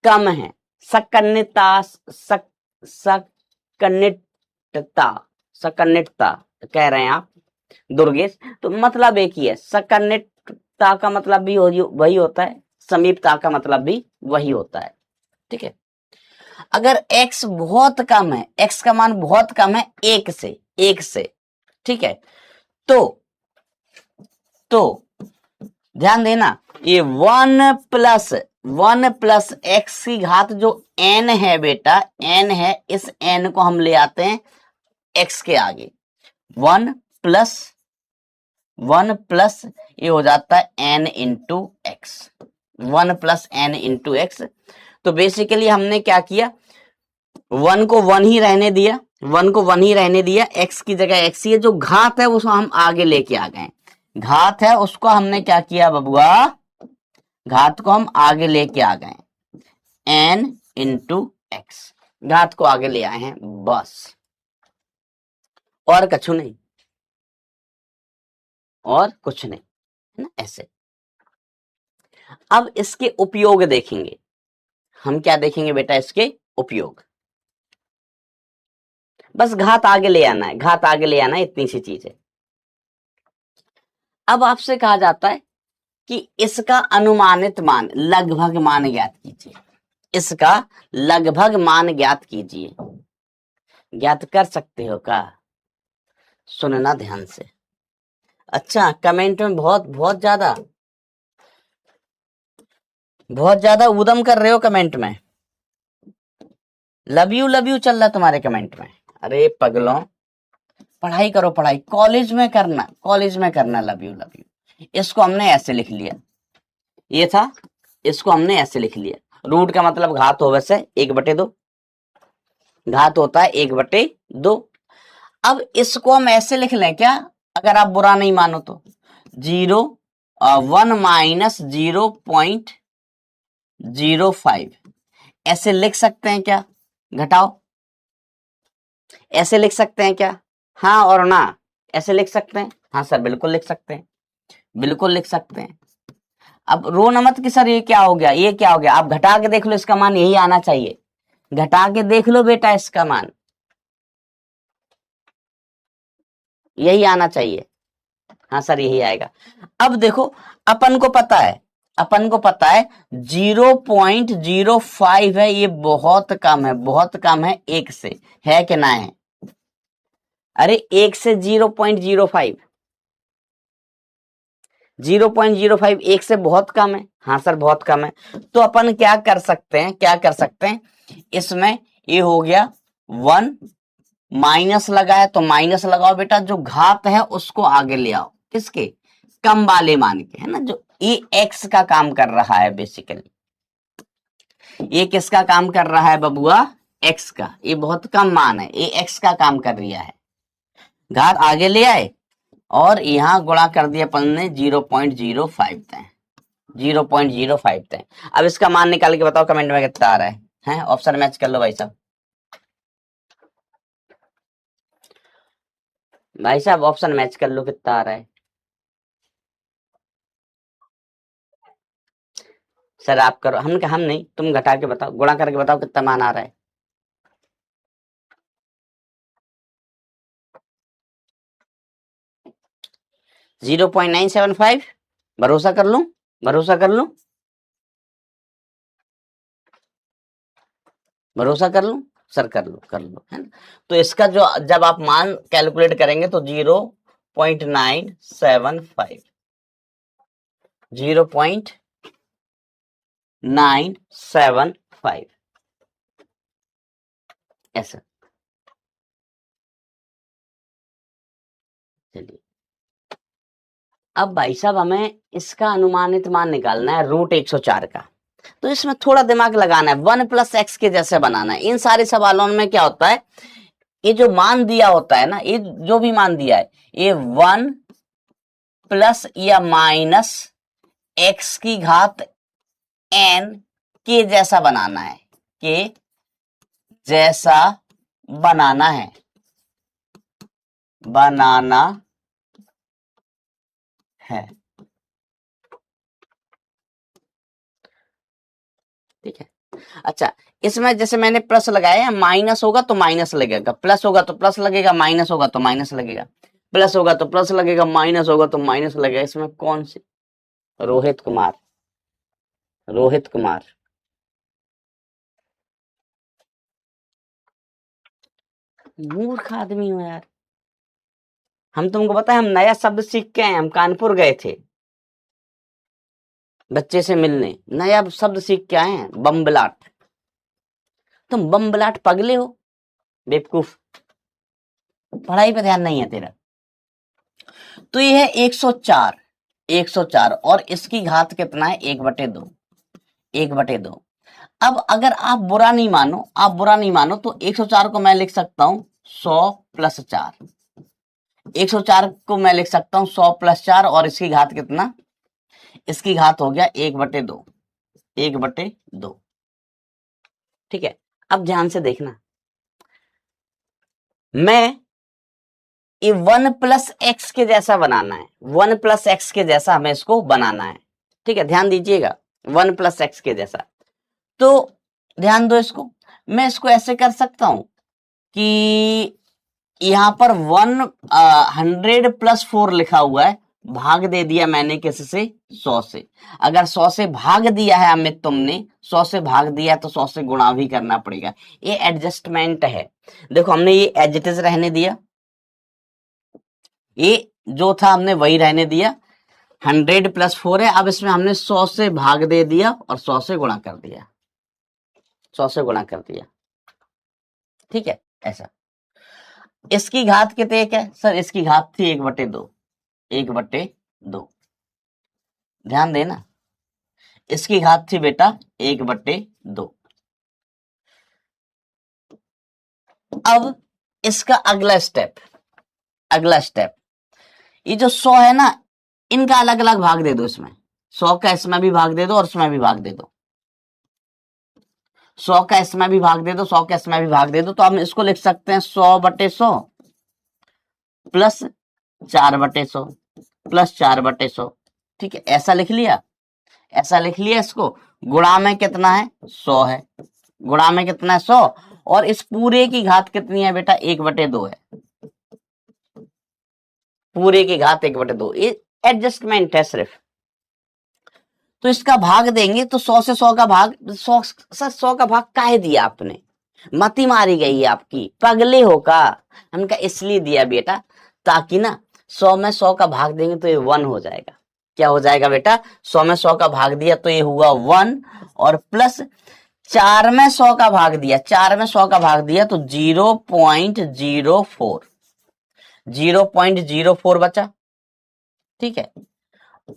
[SPEAKER 1] कम है, सकन्निटता कह रहे हैं आप दुर्गेश, तो मतलब एक ही है। सकन्निटता का मतलब भी वही होता है, समीपता का मतलब भी वही होता है। ठीक है, अगर x बहुत कम है, x का मान बहुत कम है 1 से, ठीक है, तो ध्यान देना, ये 1 प्लस x की घात जो n है बेटा, n है, इस n को हम ले आते हैं x के आगे, 1 प्लस ये हो जाता है n into x, 1 plus n into x. तो बेसिकली हमने क्या किया, 1 को 1 ही रहने दिया, 1 को 1 ही रहने दिया, x की जगह x ही है, जो घात है उसको हम आगे लेके आ गए, घात है उसको हमने क्या किया बबुआ, घात को हम आगे लेके आ गए, n इंटू एक्स, घात को आगे ले आए हैं, बस और कछु नहीं, और कुछ नहीं, है ना, ऐसे। अब इसके उपयोग देखेंगे हम, क्या देखेंगे बेटा, इसके उपयोग, बस घात आगे ले आना है, घात आगे ले आना है, इतनी सी चीज है। अब आपसे कहा जाता है कि इसका अनुमानित मान, लगभग मान ज्ञात कीजिए, इसका लगभग मान ज्ञात कीजिए। ज्ञात कर सकते हो का, सुनना ध्यान से। अच्छा, कमेंट में बहुत ज्यादा उदम कर रहे हो कमेंट में, लव यू चल रहा तुम्हारे कमेंट में। अरे पगलों, पढ़ाई करो, पढ़ाई कॉलेज में करना लव यू। इसको हमने ऐसे लिख लिया, ये था, इसको हमने ऐसे लिख लिया, रूट का मतलब घात हो, वैसे 1/2, घात होता है 1/2। अब इसको हम ऐसे लिख लें क्या, अगर आप बुरा नहीं मानो तो, 1 माइनस 0.05 ऐसे लिख सकते हैं क्या, घटाओ, ऐसे लिख सकते हैं क्या, हाँ और ना, ऐसे लिख सकते हैं, हाँ सर बिल्कुल लिख सकते हैं, बिल्कुल लिख सकते हैं। अब रो नमत की सर ये क्या हो गया, ये क्या हो गया, आप घटा के देख लो, इसका मान यही आना चाहिए, घटा के देख लो बेटा, इसका मान यही आना चाहिए, हाँ सर यही आएगा। अब देखो, अपन को पता है 0.05 है, ये बहुत कम है, 1 से, है कि ना है, अरे 1 से 0.05, 0.05 1 से बहुत कम है, हाँ सर बहुत कम है। तो अपन क्या कर सकते हैं, इसमें ये हो गया 1, माइनस लगाया तो माइनस लगाओ बेटा, जो घात है उसको आगे ले आओ, किसके, कम वाले मान के, है ना, जो ये x का काम कर रहा है, बेसिकली ये किसका काम कर रहा है बबुआ, x का, ये बहुत कम मान है, ये x का काम कर रहा है, घात आगे ले आए और यहां गुणा कर दिया अपन ने 0.05 तय, 0.05 तय। अब इसका मान निकाल के बताओ कमेंट में कितना आ रहा है, ऑप्शन मैच कर लो भाई साहब, ऑप्शन मैच कर लो, कितना आ रहा है सर, आप करो, हम नहीं, तुम घटा के बताओ, गुणा करके बताओ कितना मान आ रहा है, जीरो 0.975, भरोसा कर लूं, भरोसा कर लूं, भरोसा कर लूं सर, कर लो है ना। तो इसका जो, जब आप मान कैलकुलेट करेंगे तो 0.975, 0.975 ऐसा। चलिए, अब भाई साहब हमें इसका अनुमानित मान निकालना है √104 का, तो इसमें थोड़ा दिमाग लगाना है, 1 प्लस एक्स के जैसे बनाना है। इन सारे सवालों में क्या होता है, ये जो मान दिया होता है ना, ये जो भी मान दिया है, ये 1 प्लस या माइनस x की घात n के जैसा बनाना है, के जैसा बनाना है, बनाना है। ठीक है। अच्छा, इसमें जैसे मैंने प्लस लगाया है, माइनस होगा तो माइनस लगेगा, प्लस होगा तो प्लस लगेगा, माइनस होगा तो माइनस लगेगा, प्लस होगा तो प्लस लगेगा, माइनस होगा तो माइनस लगेगा। इसमें कौन सी? रोहित कुमार, रोहित कुमार। मूर्ख आदमी हो यार। हम तुमको पता है, हम नया शब्द सीख के आए, हम कानपुर गए थे बच्चे से मिलने, नया शब्द सीख के आए हैं, बम्बलाट। तुम बम्बलाट पगले हो, बेवकूफ, पढ़ाई पे ध्यान नहीं है तेरा। तो ये है 104, 104 और इसकी घात कितना है? 1/2, 1/2। अब अगर आप बुरा नहीं मानो, आप बुरा नहीं मानो तो 104 को मैं लिख सकता हूं 100 + 4। 104 को मैं लिख सकता हूं 100 + 4 और इसकी घात कितना? इसकी घात हो गया 1/2, 1/2। ठीक है। अब ध्यान से देखना, मैं ये 1 + x के जैसा बनाना है, 1 + x के जैसा हमें इसको बनाना है। ठीक है, ध्यान दीजिएगा, 1 + x के जैसा। तो ध्यान दो इसको, मैं इसको ऐसे कर सकता हूं कि यहां पर 100 + 4 लिखा हुआ है, भाग दे दिया मैंने किससे? 100 से। अगर 100 से भाग दिया है अमित, तुमने 100 से भाग दिया तो 100 से गुणा भी करना पड़ेगा। ये एडजस्टमेंट है। देखो, हमने ये एज इट इज रहने दिया, ये जो था हमने वही रहने दिया, 100 + 4 है। अब इसमें हमने 100 से भाग दे दिया और 100 से गुणा कर दिया, 100 से गुणा कर दिया। ठीक है, ऐसा। इसकी घात कितने है सर? इसकी घात थी 1/2, 1/2। ध्यान देना, इसकी घात थी बेटा 1/2। अब इसका अगला स्टेप, अगला स्टेप, ये जो 100 है ना, इनका अलग अलग भाग दे दो। इसमें 100 का इसमें भी भाग दे दो और इसमें भी भाग दे दो, 100 का इसमें भी भाग दे दो, 100 का इसमें भी भाग दे दो। तो हम इसको लिख सकते हैं 100/100 + 4/100 + 4/100। ठीक है, ऐसा लिख लिया, ऐसा लिख लिया। इसको गुणा में कितना है? 100 है, गुणा में कितना है? 100। और इस पूरे की घात कितनी है बेटा? 1/2 है, पूरे की घात 1/2। ये एडजस्टमेंट है सिर्फ। तो इसका भाग देंगे तो 100 से 100 का भाग, 100 सर 100 का भाग काहे दिया आपने? मती मारी गई है आपकी, पगले हो का? हमका इसलिए दिया बेटा, ताकि ना 100 में 100 का भाग देंगे तो ये 1 हो जाएगा। क्या हो जाएगा बेटा? 100 में 100 का भाग दिया तो ये हुआ 1, और प्लस 4 में 100 का भाग दिया, 4 में 100 का भाग दिया तो 0.04, 0.04 बचा। ठीक है,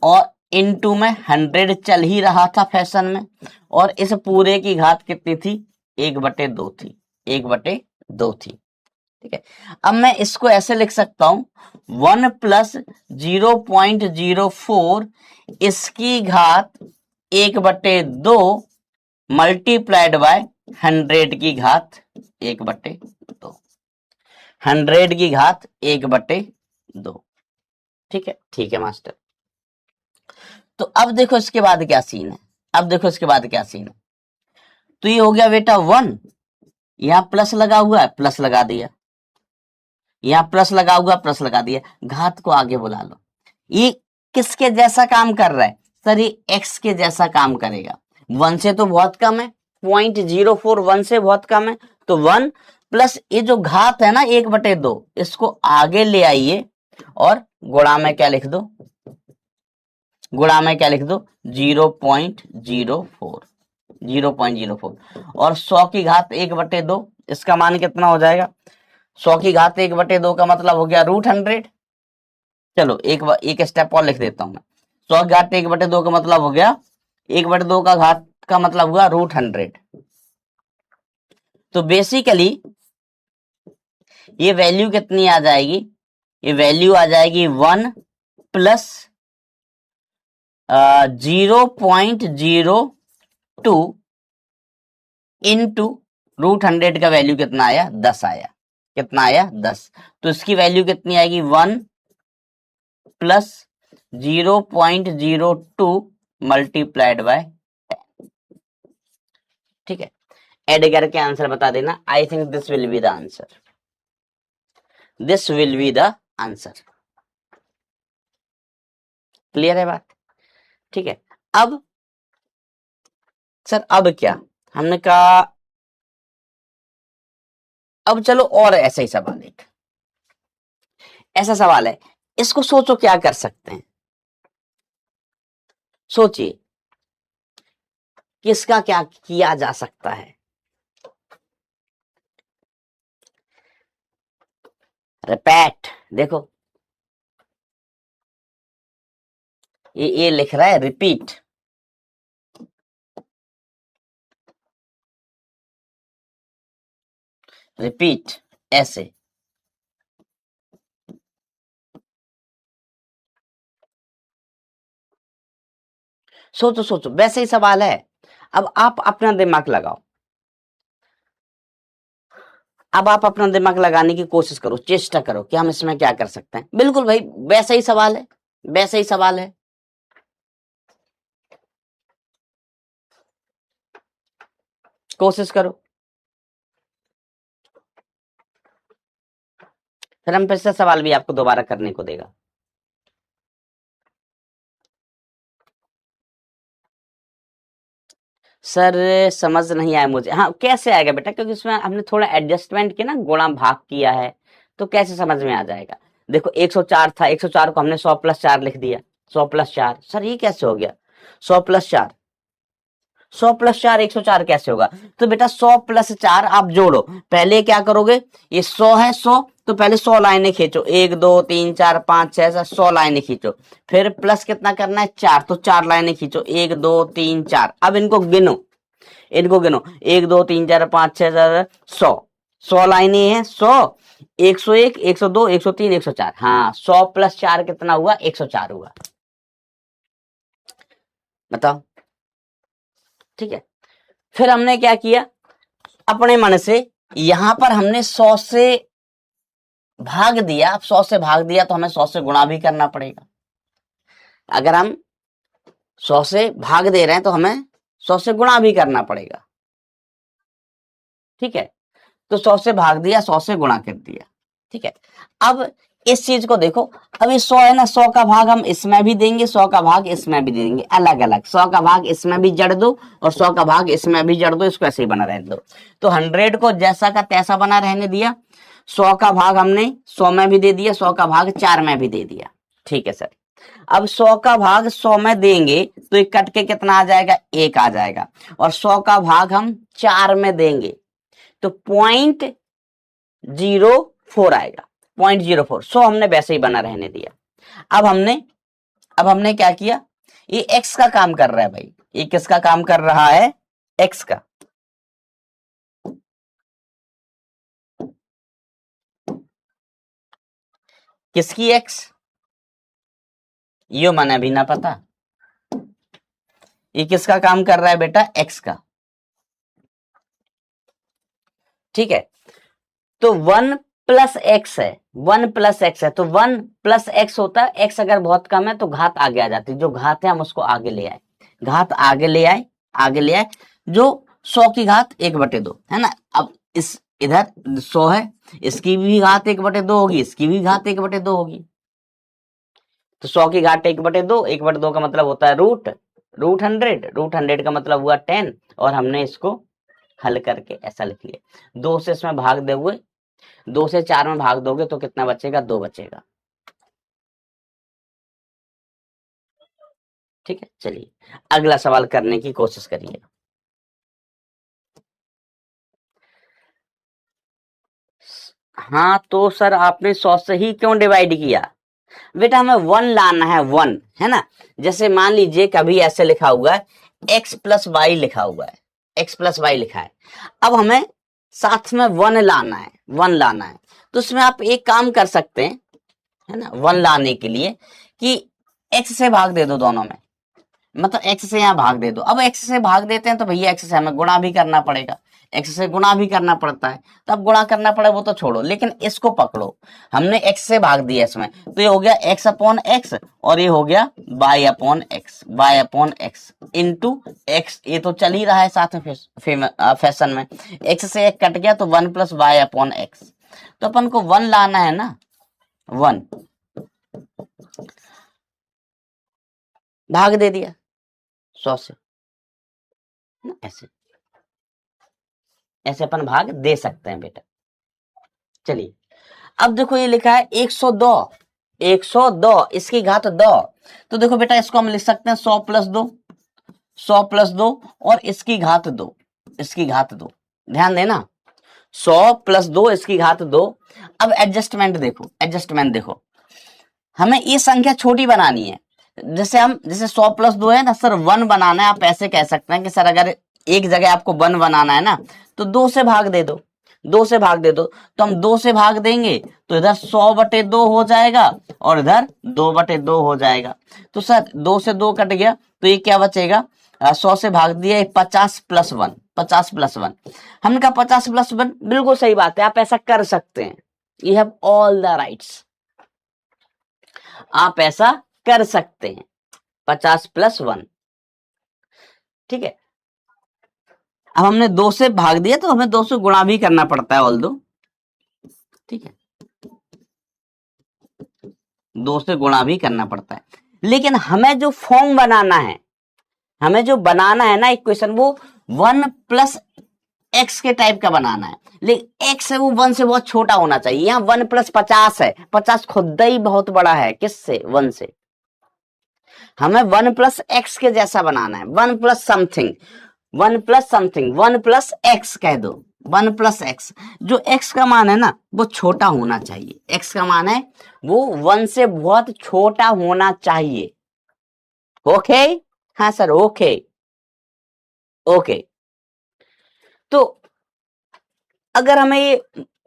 [SPEAKER 1] और इनटू में 100 चल ही रहा था फैशन में, और इस पूरे की घात कितनी थी? 1/2 थी, 1/2 थी। ठीक है, अब मैं इसको ऐसे लिख सकता हूं 1 + 0.04 इसकी घात 1/2 मल्टीप्लाइड बाय 100 की घात 1/2, 100 की घात 1/2। ठीक है, ठीक है मास्टर। तो अब देखो इसके बाद क्या सीन है, अब देखो इसके बाद क्या सीन है। तो ये हो गया बेटा 1, यहां प्लस लगा हुआ है, प्लस लगा दिया, यहां प्लस लगा हुआ, प्लस लगा दिया, घात को आगे बुला लो। ये किसके जैसा काम कर रहा है सर? ये एक्स के जैसा काम करेगा। 1 से तो बहुत कम है, 0.04 1 से बहुत कम है, तो 1 प्लस ये जो घात है ना 1/2, इसको आगे ले आइए और गुणा में क्या लिख दो? गुणा में क्या लिख दो? 0.04, 0.04। और 100 की घात 1/2, इसका मान कितना हो जाएगा? 100 की घात 1/2 का मतलब हो गया √100। चलो एक स्टेप और लिख देता हूं मैं। 100 की घात 1/2 का मतलब हो गया, 1/2 का घात का मतलब हुआ √100। तो बेसिकली ये वैल्यू कितनी आ जाएगी? ये वैल्यू आ जाएगी 1 + 0.02 इंटू √100 का वैल्यू कितना आया? 10 आया। कितना आया? 10। तो इसकी वैल्यू कितनी आएगी? 1 प्लस 0.02 मल्टीप्लाइड बाय 10। ठीक है, ऐड करके आंसर बता देना। I think this will be the answer. This will be the answer. Clear है बात? ठीक है, अब सर अब क्या? हमने कहा अब चलो और ऐसा ही सवाल, एक ऐसा सवाल है, इसको सोचो क्या कर सकते हैं। सोचिए किसका क्या किया जा सकता है। रिपीट, देखो ये लिख रहा है रिपीट। रिपीट ऐसे। सोचो सोचो, वैसे ही सवाल है। अब आप अपना दिमाग लगाओ। अब आप अपना दिमाग लगाने की कोशिश करो, चेष्टा करो कि हम इसमें क्या कर सकते हैं। बिल्कुल भाई वैसा ही सवाल है, वैसा ही सवाल है। कोशिश करो। फिर हम फिर से सवाल भी आपको दोबारा करने को देगा। सर समझ नहीं आया मुझे। हाँ कैसे आएगा बेटा? क्योंकि उसमें हमने थोड़ा एडजस्टमेंट किया ना, गुणा भाग किया है, तो कैसे समझ में आ जाएगा? देखो 104 था, 104 को हमने 100 + 4 लिख दिया। 100 + 4, सर ये कैसे हो गया? 100 + 4, 100 + 4 104 कैसे होगा? तो बेटा 100 + 4 आप जोड़ो। पहले क्या करोगे? ये 100 है, 100 तो पहले 100 लाइनें खींचो, 1 2 3 4 5 6 7 100 लाइनें खींचो। फिर प्लस कितना करना है? 4, तो 4 लाइनें खींचो, 1 2 3 4। अब इनको गिनो, इनको गिनो, 1 2 3 4 5 6 7 100। 100 लाइनें हैं, 100 101 102 103 104। हाँ 100 + 4 कितना हुआ? 104 हुआ। बताओ। ठीक है, फिर हमने क्या किया? अपने मन से यहां पर हमने 100 से भाग दिया। अब 100 से भाग दिया तो हमें 100 से गुणा भी करना पड़ेगा। अगर हम 100 से भाग दे रहे हैं तो हमें 100 से गुणा भी करना पड़ेगा। ठीक है, तो 100 से भाग दिया, 100 से गुणा कर दिया। ठीक है, अब इस चीज को देखो। अब ये 100 है ना, 100 का भाग हम इसमें भी देंगे, 100 का भाग इसमें भी देंगे, अलग अलग। 100 का भाग इसमें भी जड़ दो और 100 का भाग इसमें भी जड़ दो, इसको ऐसे ही बना रहने दो। तो 100 को जैसा का तैसा बना रहने दिया। 100 का भाग हमने 100 में भी दे दिया, 100 का भाग 4 में भी दे दिया। ठीक है सर, अब 100 का भाग 100 में देंगे तो एक कट के कितना आ जाएगा? 1 आ जाएगा। और 100 का भाग हम 4 में देंगे तो 0.04 आएगा। 0.04। 100 हमने वैसे ही बना रहने दिया। अब हमने क्या किया? ये x का काम कर रहा है भाई। ये किसका काम कर रहा है? x का। किसकी x? यो मैंने भी ना पता। ये किसका काम कर रहा है बेटा? x का। ठीक है, तो 1 + x है, 1 + x है, तो 1 + x होता है। x अगर बहुत कम है तो घात आगे आ जाती है। जो घात है हम उसको आगे ले आए, घात आगे ले आए, आगे ले आए। जो 100 की घात 1/2 है ना। अब इस इधर 100 है, इसकी भी घात 1/2 होगी, इसकी भी घात 1/2 होगी। तो 100 की घात 1/2, 1/2 का मतलब होता है √100, √100 का मतलब हुआ 10। और हमने इसको हल करके ऐसा लिख लिया। 2 से इसमें भाग दे हुए, 2 से 4 में भाग दोगे तो कितना बचेगा? 2 बचेगा। ठीक है, चलिए अगला सवाल करने की कोशिश करिए। हाँ तो सर आपने 100 से ही क्यों डिवाइड किया? बेटा हमें 1 लाना है, 1 है ना। जैसे मान लीजिए कभी ऐसे लिखा हुआ है x + y लिखा हुआ है, x + y लिखा है। अब हमें साथ में 1 लाना है, 1 लाना है। तो उसमें आप एक काम कर सकते हैं, है ना, 1 लाने के लिए कि x से भाग दे दो दोनों में। मतलब x से यहाँ भाग दे दो। अब x से भाग देते हैं तो भैया x से हमें गुणा भी करना पड़ेगा, x से गुणा भी करना पड़ता है, तब गुणा करना पड़े वो तो छोड़ो, लेकिन इसको पकड़ो, हमने x से भाग दिया इसमें, तो ये हो गया x अपॉन x और ये हो गया y upon x into x। ये तो चल ही रहा है साथ में फैशन में, x से एक कट गया तो 1 प्लस y अपॉन x। तो अपन को 1 लाना है ना, 1 भाग दे दिया 100 से, ऐसे ऐसे अपन भाग दे सकते हैं बेटा। चलिए अब देखो ये लिखा है 102, 102 इसकी घात 2, तो देखो बेटा इसको हम लिख सकते हैं 100 प्लस 2, 100 प्लस 2 और इसकी घात 2, इसकी घात 2, ध्यान देना 100 प्लस 2 इसकी घात 2। अब एडजस्टमेंट देखो, एडजस्टमेंट देखो, हमें ये संख्या छोटी बनानी है, जैसे 100 प्लस 2 है ना सर 1 बनाना है, आप ऐसे कह सकते हैं कि सर अगर एक जगह आपको 1 बनाना है ना तो 2 से भाग दे दो, 2 से भाग दे दो, तो हम 2 से भाग देंगे तो इधर 100/2 हो जाएगा और इधर 2/2 हो जाएगा। तो सर 2 से 2 कट गया तो ये क्या बचेगा, 100 से भाग दिया 50 प्लस 1, 50 प्लस 1, हमने कहा 50 प्लस 1 बिल्कुल सही बात है, आप ऐसा कर सकते हैं, you have all the rights, आप ऐसा कर सकते हैं 50 प्लस 1, ठीक है। अब हमने 2 से भाग दिया तो हमें 2 से गुणा भी करना पड़ता है ऑल दो, ठीक है, 2 से गुणा भी करना पड़ता है, लेकिन हमें जो फॉर्म बनाना है, हमें जो बनाना है ना इक्वेशन, वो 1 प्लस x के टाइप का बनाना है, लेकिन x है वो 1 से बहुत छोटा होना चाहिए। यहाँ 1 प्लस 50 है, 50 खुद ही बहुत बड़ा है, किससे, 1 से, हमें 1 प्लस x के जैसा बनाना है, 1 plus something, 1 plus something, 1 plus x कह दो, 1 प्लस x, जो x का मान है ना वो छोटा होना चाहिए, x का मान है वो 1 से बहुत छोटा होना चाहिए, ओके, हाँ सर ओके, ओके। तो अगर हमें ये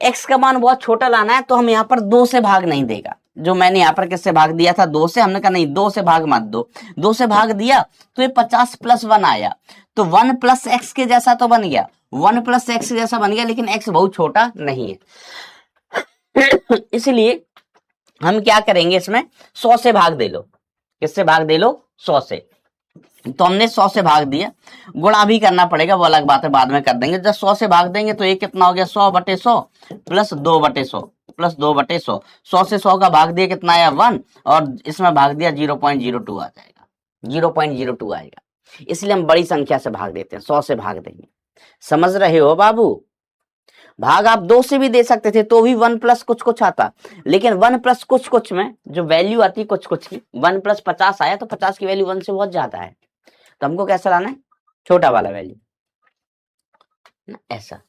[SPEAKER 1] x का मान बहुत छोटा लाना है तो हम यहाँ पर 2 से भाग नहीं देगा, जो मैंने यहाँ पर किससे भाग दिया था, 2 से, हमने कहा नहीं 2 से भाग मत दो, 2 से भाग दिया तो ये 50 प्लस 1 आया, तो 1 प्लस x के जैसा तो बन गया, 1 प्लस x जैसा बन गया, लेकिन x बहुत छोटा नहीं है इसलिए हम क्या करेंगे, इसमें 100 से भाग दे लो, किससे भाग दे लो, 100 से, तो हमने 100 से भाग दिया, गुणा भी करना पड़ेगा वो अलग बात है, बाद में कर देंगे। जब 100 से भाग देंगे तो ये कितना हो गया, 100/100 प्लस 2/100 प्लस 2/100, 100 से 100 का भाग दिया कितना आया 1, और इसमें भाग दिया 0.02 आ जाएगा, 0.02 आएगा, इसलिए हम बड़ी संख्या से भाग देते हैं, 100 से भाग देंगे, समझ रहे हो बाबू। भाग आप 2 से भी दे सकते थे तो भी 1 प्लस कुछ कुछ आता, लेकिन 1 प्लस कुछ कुछ में जो वैल्यू आती है कुछ कुछ की, 1 प्लस 50 आया तो 50 की वैल्यू 1 से बहुत ज्यादा है, तो हमको कैसा लाना है, छोटा वाला वैल्यू, ऐसा।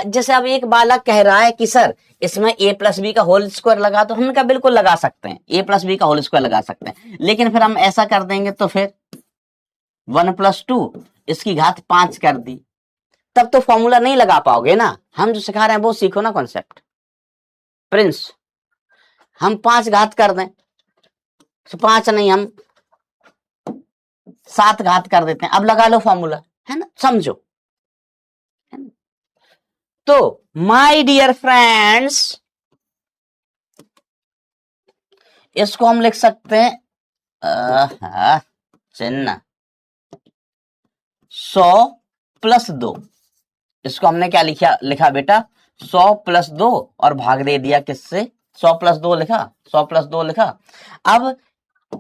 [SPEAKER 1] जैसे अब एक बालक कह रहा है कि सर इसमें a प्लस बी का होल स्क्वायर लगा, तो हमने कहा बिल्कुल लगा सकते हैं, a प्लस बी का होल स्क्वायर लगा सकते हैं, लेकिन फिर हम ऐसा कर देंगे तो फिर 1 प्लस 2 इसकी घात 5 कर दी, तब तो फॉर्मूला नहीं लगा पाओगे ना, हम जो सिखा रहे हैं वो सीखो ना कॉन्सेप्ट। प्रिंस हम 5 घात कर दें, तो 5 नहीं हम 7 घात कर देते हैं, अब लगा लो फॉर्मूला, है ना, समझो। तो माय डियर फ्रेंड्स इसको हम लिख सकते हैं चिन्ह 100 प्लस 2, इसको हमने क्या लिखा बेटा, 100 प्लस 2 और भाग दे दिया किससे, 100 प्लस 2 लिखा, 100 प्लस 2 लिखा। अब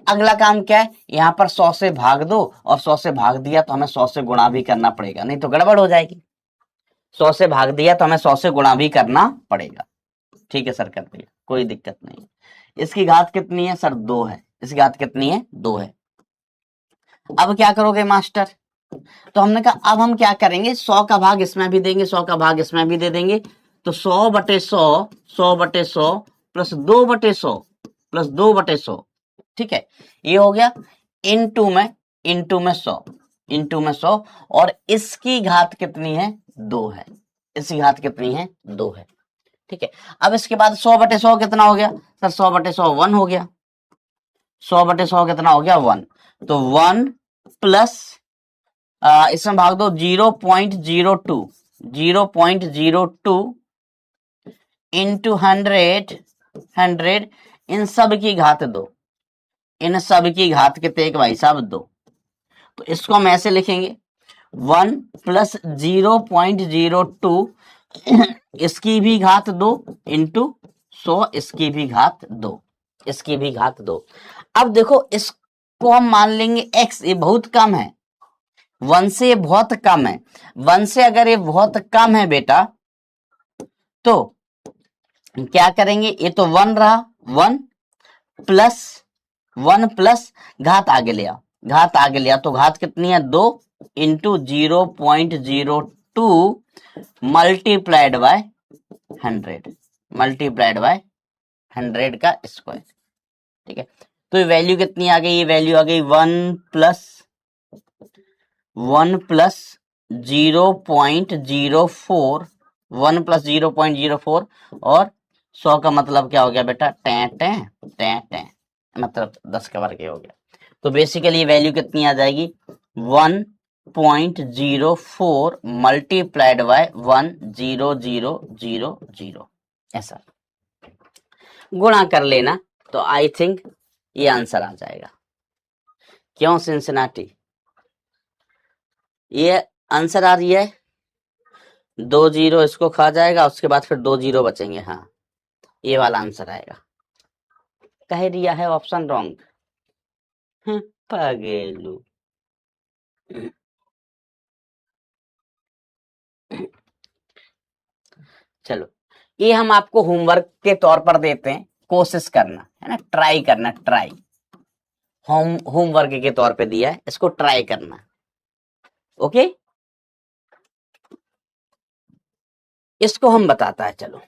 [SPEAKER 1] अगला काम क्या है, यहां पर 100 से भाग दो, और 100 से भाग दिया तो हमें 100 से गुणा भी करना पड़ेगा, नहीं तो गड़बड़ हो जाएगी, 100 से भाग दिया तो हमें 100 से गुणा भी करना पड़ेगा, ठीक है सर कर दिया, कोई दिक्कत नहीं। इसकी घात कितनी है सर, 2 है, इसकी घात कितनी है, 2 है। अब क्या करोगे मास्टर, तो हमने कहा अब हम क्या करेंगे, 100 का भाग इसमें भी देंगे, 100 का भाग इसमें भी दे देंगे, तो 100/100, 100/100 प्लस 2/100 प्लस 2/100, ठीक है, ये हो गया इनटू में 100, इंटू में 100, और इसकी घात कितनी है, 2 है, इसकी घात कितनी है, 2 है, ठीक है। अब इसके बाद 100/100 कितना हो गया सर? 100/100 1 हो गया। 100/100 कितना हो गया? 1। तो 1 प्लस इसमें भाग दो 0.02, 0.02 इंटू 100 इन सब की घात 2, इन सब की घात कितने भाई साहब? 2। तो इसको हम ऐसे लिखेंगे 1 प्लस 0.02 इसकी भी घात 2 इंटू 100 इसकी भी घात 2, इसकी भी घात 2। अब देखो इसको हम मान लेंगे x, ये बहुत कम है, 1 से ये बहुत कम है। 1 से अगर ये बहुत कम है बेटा तो क्या करेंगे? ये तो 1 रहा, 1 प्लस घात आगे लिया, घात आगे लिया तो घात कितनी है? 2 into 0.02 multiplied by 100, multiplied by 100 का स्क्वायर। ठीक है, तो ये वैल्यू कितनी आ गई? ये वैल्यू आ गई 1 प्लस 0.04, 1 प्लस 0.04 और 100 का मतलब क्या हो गया बेटा? टें मतलब 10 के वर्ग हो गया। तो बेसिकली वैल्यू कितनी आ जाएगी? 1.04 मल्टीप्लाइड बाय 10000, ऐसा गुणा कर लेना तो आई थिंक ये आंसर आ जाएगा। क्यों सिंसिनाटी? ये आंसर आ रही है, 2 0 इसको खा जाएगा, उसके बाद फिर 2 0 बचेंगे। हाँ, ये वाला आंसर आएगा। कह दिया है ऑप्शन रॉन्ग, पगेलू। चलो, ये हम आपको होमवर्क के तौर पर देते हैं, कोशिश करना है ना, ट्राई करना, ट्राई होमवर्क के तौर पे दिया है, इसको ट्राई करना। ओके, इसको हम बताता है। चलो,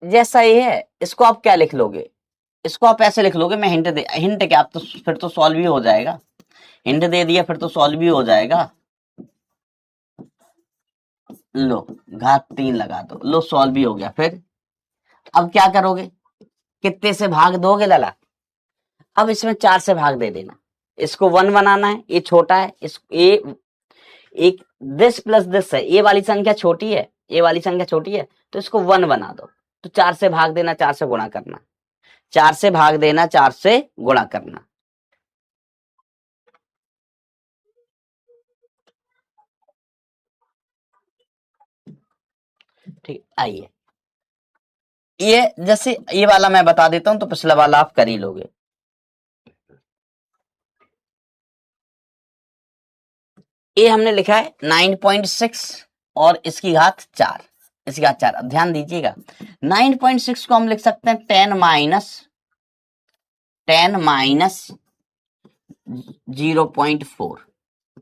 [SPEAKER 1] जैसा ये है इसको आप क्या लिख लोगे? इसको आप ऐसे लिख लोगे, मैं हिंट क्या, आप तो फिर तो सॉल्व भी हो जाएगा। हिंट दे दिया फिर तो सॉल्व भी हो जाएगा। लो, घात 3 लगा दो, लो सॉल्व भी हो गया। फिर अब क्या करोगे? कितने से भाग दोगे लाला? अब इसमें 4 से भाग दे देना। इसको 1 बनाना है, ये छोटा है, इस ये एक दिस प्लस दिस है, ये वाली संख्या छोटी है, ये वाली संख्या छोटी है, तो इसको 1 बना दो। तो 4 से भाग देना, 4 से गुणा करना, 4 से भाग देना, 4 से गुणा करना। ठीक, आइए, ये जैसे ये वाला मैं बता देता हूं तो पिछला वाला आप कर ही लोगे। ये हमने लिखा है 9.6 और इसकी घात 4, इसकी घात 4। ध्यान दीजिएगा, 9.6 को हम लिख सकते हैं 10 माइनस 0.4,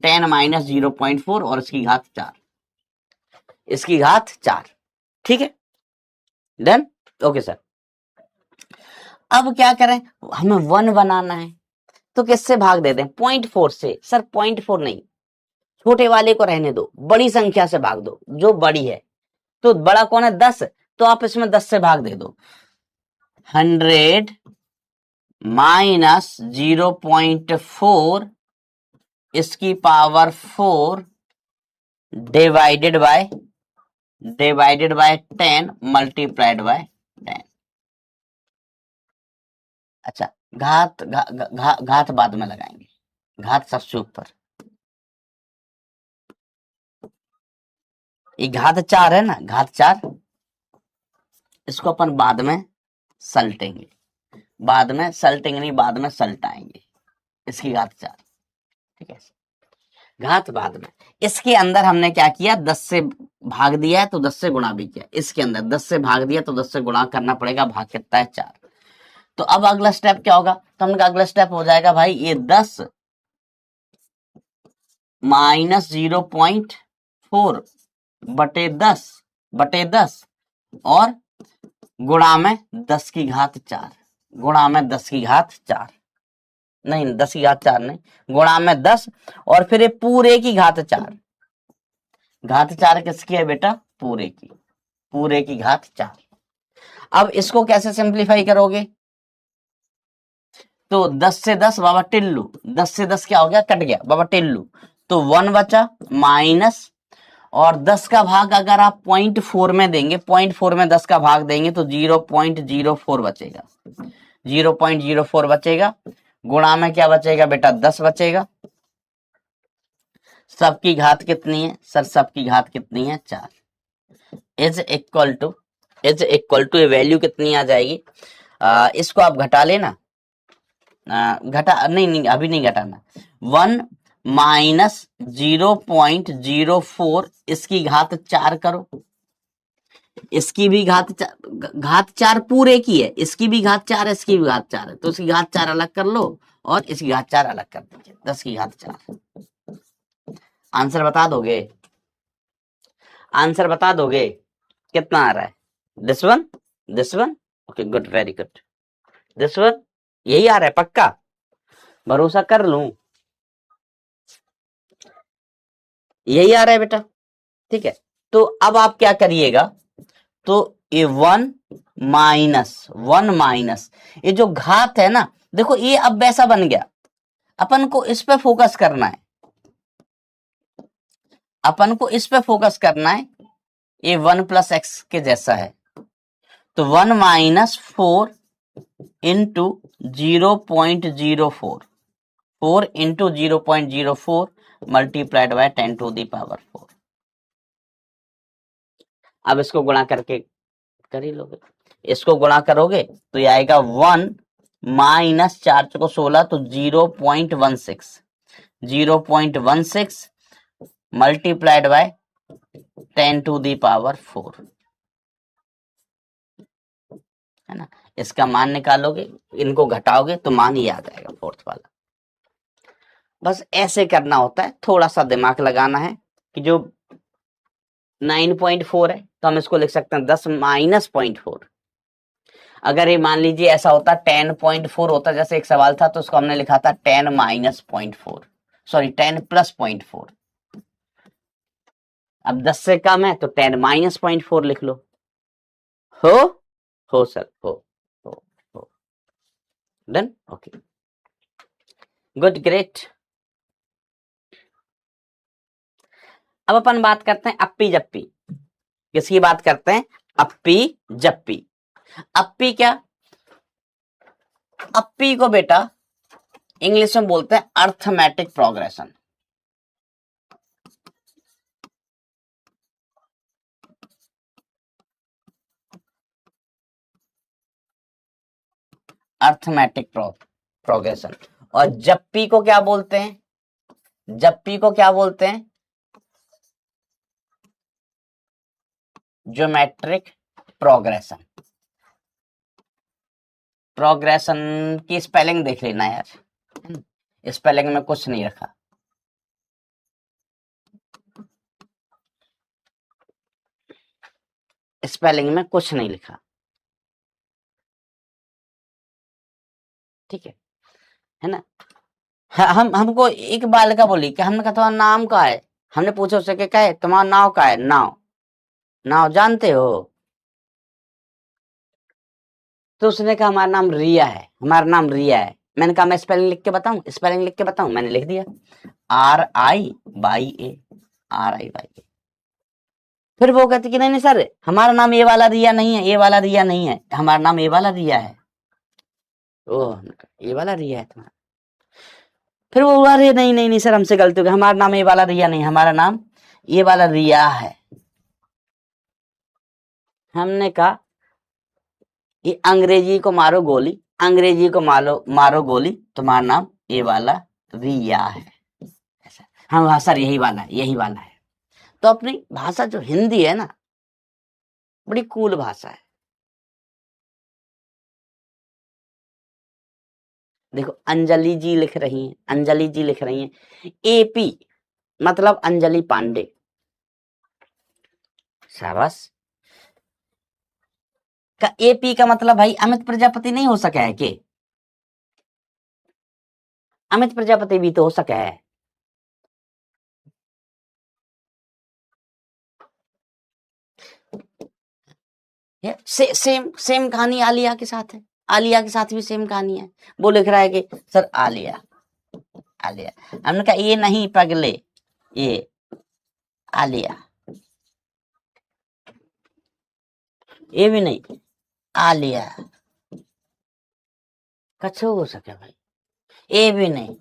[SPEAKER 1] 10 माइनस 0.4 और इसकी घात 4, इसकी घात 4। ठीक है, डन। ओके सर, अब क्या करें? हमें 1 बनाना है, तो किससे भाग देते हैं? 0.4 से। सर 0.4 नहीं, छोटे वाले को रहने दो, बड़ी संख्या से भाग दो, जो बड़ी है। तो बड़ा कौन है? 10, तो आप इसमें 10 से भाग दे दो। 100 माइनस 0.4 इसकी power 4 divided by 10 multiplied by 10। अच्छा, घात बाद में लगाएंगे, घात सबसे ऊपर। ये घात 4 है ना, घात 4, इसको अपन बाद में सल्टेंगे, बाद में सल्टेंगे नहीं, बाद में सल्टाएंगे। इसकी घात 4, ठीक है, घात बाद में। इसके अंदर हमने क्या किया? 10 से भाग दिया है तो 10 से गुणा भी किया। इसके अंदर 10 से भाग दिया तो 10 से गुणा करना पड़ेगा, भाग कितना है? 4। तो अब अगला स्टेप क्या होगा? तो हमने अगला स्टेप हो जाएगा भाई, ये 10 माइनस 0.4 बटे 10 और गुणा में 10 की घात 4, गुणा में 10 की घात 4 नहीं, 10 की घात 4 नहीं, गुणा में 10 और फिर ये पूरे की घात 4। घात 4 किसकी है बेटा? पूरे की घात 4। अब इसको कैसे सिंप्लीफाई करोगे? तो 10 से 10 बाबा टिल्लू, 10 से 10 क्या हो गया? कट गया बाबा टिल्लू, तो 1 बचा माइनस, और 10 का भाग अगर आप 0.4 में देंगे, 0.4 में 10 का भाग देंगे तो 0.04 बचेगा, 0.04 बचेगा। गुणा में क्या बचेगा बेटा? 10 बचेगा। सबकी घात कितनी है सर? सबकी घात कितनी है? 4। इज इक्वल टू ये वैल्यू कितनी आ जाएगी? इसको आप घटा लेना, घटा नहीं अभी नहीं घटाना। 1 माइनस 0.04, इसकी घात 4 करो, इसकी भी घात 4 पूरे की है, इसकी भी घात 4 है, इसकी भी घात 4 है, तो इसकी घात 4 अलग कर लो और इसकी घात 4 अलग कर दीजिए, 10 की घात 4। आंसर बता दोगे? आंसर बता दोगे कितना आ रहा है? This one okay good, very good. This one यही आ रहा है पक्का? भरोसा कर लूं? यही आ रहा है बेटा, ठीक है। तो अब आप क्या करिएगा, तो ये 1 माइनस ये जो घात है ना, देखो ये अब वैसा बन गया, अपन को इस पे फोकस करना है, अपन को इस पे फोकस करना है। ये 1 प्लस एक्स के जैसा है, तो 1 minus 4 into 0.04, 4 into 0.04 multiplied by 10 to the power 4। अब इसको गुणा करके कर ही लोगे, इसको गुणा करोगे तो ये आएगा 1 माइनस 4 चौको 16, तो 0.16 multiplied by 10 to the power 4, है ना। इसका मान निकालोगे, इनको घटाओगे तो मान ही आ जाएगा फोर्थ वाला। बस ऐसे करना होता है, थोड़ा सा दिमाग लगाना है कि जो 9.4 है तो हम इसको लिख सकते हैं 10 माइनस 0.4। अगर ये मान लीजिए ऐसा होता 10.4 होता, जैसे एक सवाल था तो उसको हमने लिखा था 10 माइनस 0.4, सॉरी 10 प्लस 0.4। अब 10 से कम है तो 10 माइनस 0.4 लिख लो। हो सर, हो डन, ओके गुड ग्रेट। अब अपन बात करते हैं अप्पी जप्पी। किसकी बात करते हैं? अप्पी जप्पी। अप्पी क्या? अप्पी को बेटा इंग्लिश में बोलते हैं अर्थमेटिक प्रोग्रेशन। Arithmetic progression. और जप्पी को क्या बोलते हैं? जप्पी को क्या बोलते हैं? Geometric progression. प्रोग्रेशन की स्पेलिंग देख लेना यार, स्पेलिंग में कुछ नहीं रखा, स्पेलिंग में कुछ नहीं लिखा, ठीक है ना। हमको एक बालिका बोली कि हमने कहा तुम्हारा नाम का है, हमने पूछा उससे कि क्या है तुम्हारा नाव का है? नाव, नाव जानते हो? तो उसने कहा हमारा नाम रिया है, हमारा नाम रिया है। मैंने कहा मैं स्पेलिंग लिख के बताऊं? स्पेलिंग लिख के बताऊं? मैंने लिख दिया RIYA, RIYA। फिर वो कहते कि नहीं नहीं सर, हमारा नाम ये वाला रिया नहीं है, ये वाला रिया नहीं है, हमारा नाम ये वाला रिया है। ओह, ये वाला रिया है तुम्हारा? फिर वो हुआ, अरे नहीं नहीं नहीं सर, हमसे गलती हो गई, हमारा नाम ये वाला रिया नहीं, हमारा नाम ये वाला रिया है। हमने कहा ये अंग्रेजी को मारो गोली, अंग्रेजी को मारो गोली, तुम्हारा नाम ये वाला रिया है। ऐसा, हाँ सर यही वाला है, यही वाला है। तो अपनी भाषा जो हिंदी है ना, बड़ी कूल भाषा है। देखो अंजलि जी लिख रही हैं, अंजलि जी लिख रही हैं AP, मतलब अंजलि पांडे। शाबाश। का AP का मतलब भाई अमित प्रजापति नहीं हो सका है के? अमित प्रजापति भी तो हो सका है। सेम सेम कहानी आलिया के साथ है, आलिया के साथ भी सेम कहानी है। वो लिख रहा है कि सर आलिया, आलिया, हमने कहा ये नहीं पगले, ये आलिया, ये भी नहीं, आलिया, कच्छो हो सके भाई, ये भी नहीं,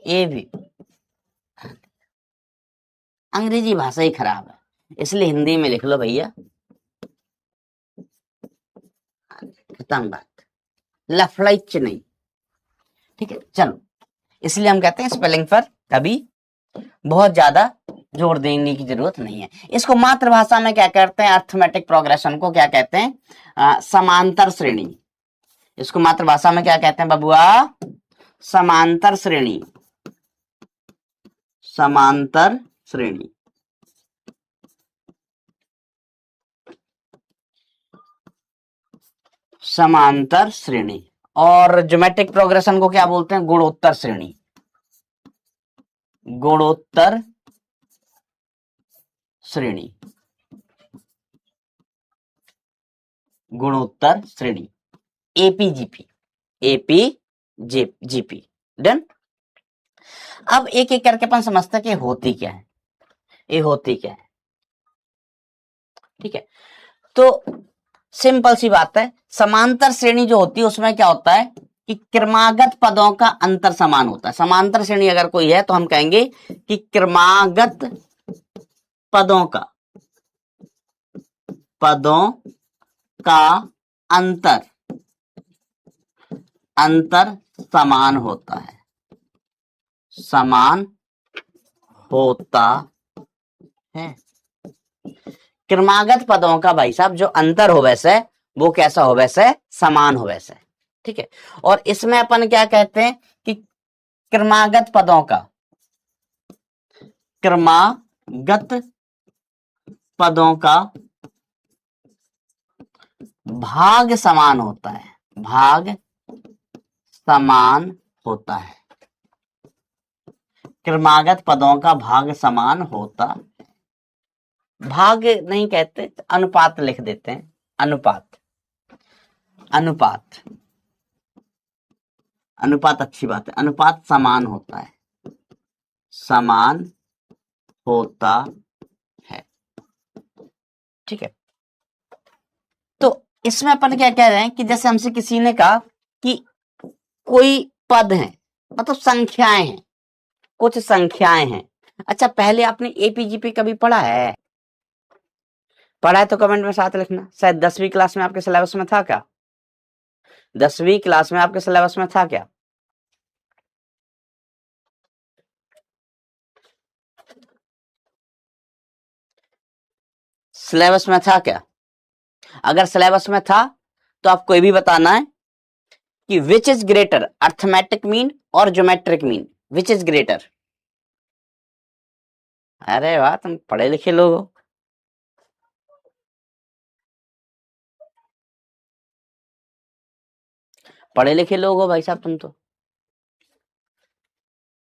[SPEAKER 1] ये भी। अंग्रेजी भाषा ही खराब है, इसलिए हिंदी में लिख लो भैया, खत्म बात, लफड़ाइच नहीं, ठीक है। चलो, इसलिए हम कहते हैं स्पेलिंग पर कभी बहुत ज्यादा जोर देने की जरूरत नहीं है। इसको मातृभाषा में क्या कहते हैं, अर्थमेटिक प्रोग्रेशन को क्या कहते हैं, समांतर श्रेणी। इसको मातृभाषा में क्या कहते हैं बबुआ, समांतर श्रेणी, समांतर श्रेणी। समांतर श्रेणी। और ज्योमेट्रिक प्रोग्रेशन को क्या बोलते हैं, गुणोत्तर श्रेणी, गुणोत्तर श्रेणी, गुणोत्तर श्रेणी, एपीजीपी, एपीजीपी। डन। अब एक एक करके अपन समझते हैं कि होती क्या है, ये होती क्या है, ठीक है। तो सिंपल सी बात है, समांतर श्रेणी जो होती है उसमें क्या होता है कि क्रमागत पदों का अंतर समान होता है। समांतर श्रेणी अगर कोई है तो हम कहेंगे कि क्रमागत पदों का अंतर समान होता है, समान होता है। क्रमागत पदों का भाई साहब जो अंतर हो वैसे वो कैसा हो वैसे, समान हो वैसे, ठीक है। और इसमें अपन क्या कहते हैं कि क्रमागत पदों का, क्रमागत पदों का भाग समान होता है, भाग समान होता है। क्रमागत पदों का भाग समान होता है। भाग नहीं कहते, अनुपात लिख देते हैं, अनुपात, अनुपात, अनुपात अच्छी बात है। अनुपात समान होता है, समान होता है, ठीक है। तो इसमें अपन क्या कह रहे हैं कि जैसे हमसे किसी ने कहा कि कोई पद है, मतलब संख्याएं हैं, कुछ संख्याएं हैं। अच्छा, पहले आपने एपीजीपी कभी पढ़ा है? पढ़ा है तो कमेंट में साथ लिखना। शायद 10वीं क्लास में आपके सिलेबस में था क्या? 10वीं क्लास में आपके सिलेबस में था क्या? सिलेबस में था क्या? अगर सिलेबस में था तो आपको ये भी बताना है कि which is greater, arithmetic mean और geometric mean, which is greater. अरे वाह, तुम पढ़े लिखे लोग हो। पढ़े लिखे लोग हो भाई साहब तुम तो।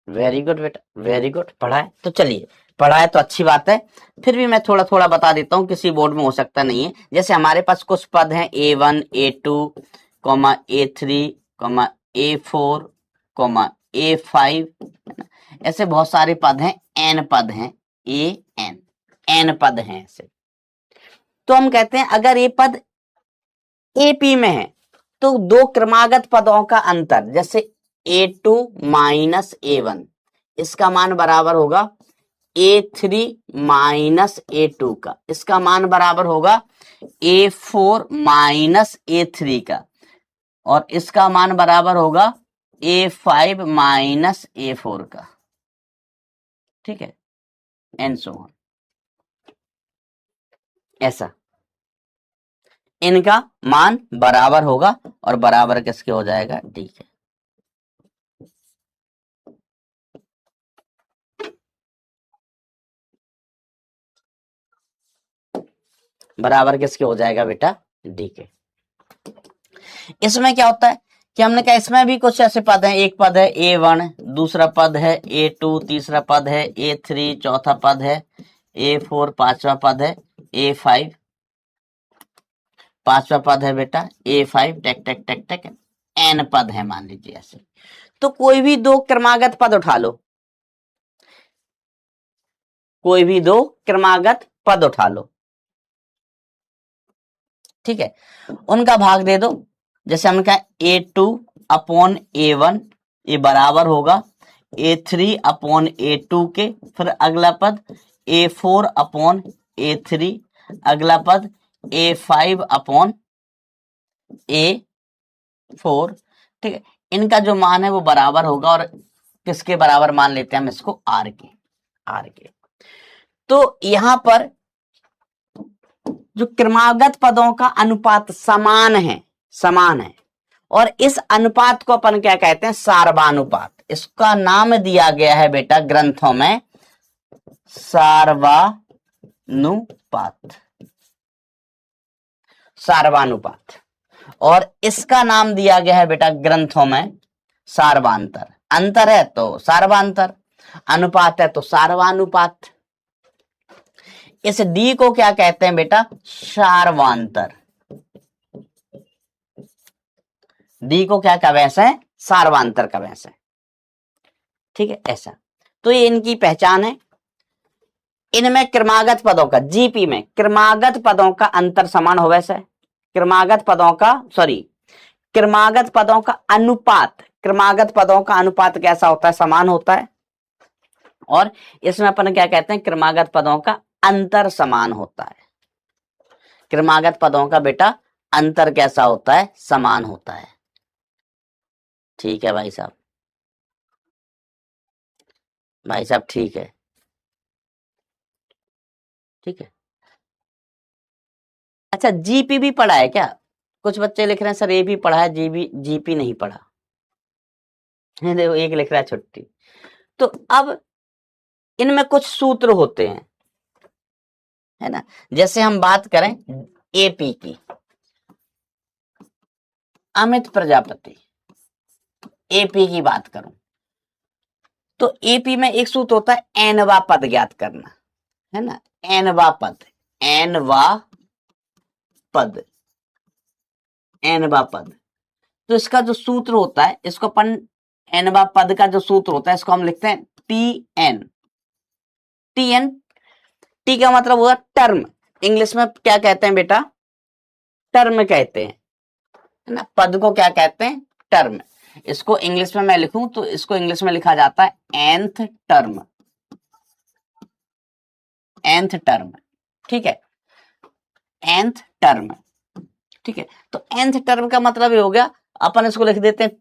[SPEAKER 1] वेरी गुड बेटा, वेरी गुड। पढ़ा है तो चलिए, पढ़ा है तो अच्छी बात है। फिर भी मैं थोड़ा थोड़ा बता देता हूँ, किसी बोर्ड में हो सकता नहीं है। जैसे हमारे पास कुछ पद हैं A1, A2, A3, A4, A5, ऐसे बहुत सारे पद हैं, n पद हैं, n पद हैं ऐसे। तो हम कहते हैं अगर ये पद AP में है तो दो क्रमागत पदों का अंतर, जैसे A2 माइनस A1, इसका मान बराबर होगा A3 माइनस A2 का, इसका मान बराबर होगा A4 माइनस A3 का, और इसका मान बराबर होगा A5 माइनस A4 का, ठीक है, एंड सो ऑन। ऐसा इनका मान बराबर होगा, और बराबर किसके हो जाएगा, डी के। बराबर किसके हो जाएगा बेटा, डी के। इसमें क्या होता है कि हमने कहा इसमें भी कुछ ऐसे पद हैं, एक पद है A1, दूसरा पद है A2, तीसरा पद है A3, चौथा पद है A4, पांचवा पद है A5, पांचवा पद है बेटा A5, take take take take, n पद है मान लीजिए ऐसे। तो कोई भी दो क्रमागत पद उठा लो, कोई भी दो क्रमागत पद उठा लो, ठीक है, उनका भाग दे दो। जैसे हमने कहा A2 अपॉन A1 ये बराबर होगा A3 अपॉन A2 के, फिर अगला पद A4 अपॉन A3, अगला पद A5 अपॉन A4, ठीक है। इनका जो मान है वो बराबर होगा, और किसके बराबर मान लेते हैं हम इसको, R के। तो यहां पर जो क्रमागत पदों का अनुपात समान है, और इस अनुपात को अपन क्या कहते हैं, सार्वानुपात। इसका नाम दिया गया है बेटा ग्रंथों में सार्वानुपात, और इसका नाम दिया गया है बेटा ग्रंथों में सार्वांतर। अंतर है तो सार्वांतर, अनुपात है तो सार्वानुपात। इस डी को क्या कहते हैं बेटा, सार्वांतर। डी को क्या कवैस है, सार्वांतर कवैस है, ठीक है ऐसा। तो ये इनकी पहचान है। इनमें क्रमागत पदों का, जीपी में क्रमागत पदों का अंतर समान हो, वैसे क्रमागत पदों का अनुपात कैसा होता है, समान होता है। और इसमें अपन क्या कहते हैं, क्रमागत पदों का अंतर समान होता है। क्रमागत पदों का बेटा अंतर कैसा होता है, समान होता है, ठीक है भाई साहब, ठीक है, ठीक है। अच्छा, जीपी भी पढ़ा है क्या? कुछ बच्चे लिख रहे हैं सर ये भी पढ़ा है, जीपी नहीं पढ़ा। देखो एक लिख रहा है छुट्टी। तो अब इनमें कुछ सूत्र होते हैं, है ना। जैसे हम बात करें एपी की, अमित प्रजापति, एपी की बात करूं तो एपी में एक सूत्र होता है एनवा पद ज्ञात करना, है ना। एनवा पद। तो इसका जो सूत्र होता है, इसको अपन एनवा पद का जो सूत्र होता है इसको हम लिखते हैं टीएन। टी का मतलब हुआ टर्म, इंग्लिश में क्या कहते हैं बेटा, टर्म कहते हैं, है ना। पद को क्या कहते हैं, टर्म। इसको इंग्लिश में मैं लिखूं तो इसको इंग्लिश में लिखा जाता है nth टर्म, ठीक है, nth टर्म, ठीक है। तो nth टर्म का मतलब ये हो गया, अपन इसको लिख देते हैं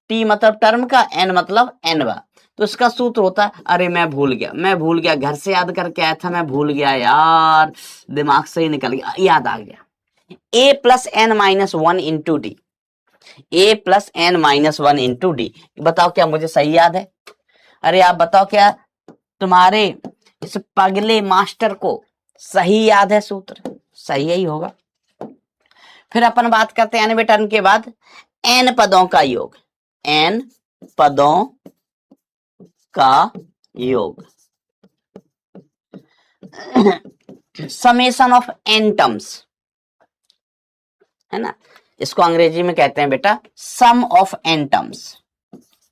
[SPEAKER 1] टी मतलब टर्म का, एन मतलब एनवा। तो इसका सूत्र होता है, अरे मैं भूल गया, घर से याद करके आया था, मैं भूल गया यार, दिमाग से ही निकल गया, याद आ गया, a plus n minus one into d. बताओ क्या मुझे सही याद है? अरे आप बताओ क्या तुम्हारे इस पगले मास्टर को सही याद है सूत्र? सही ही होगा। फिर अपन बात करते हैं एन टर्म के बाद एन पदों का योग, समेशन ऑफ एन टर्म्स, है ना। इसको अंग्रेजी में कहते हैं बेटा सम ऑफ एन टर्म्स।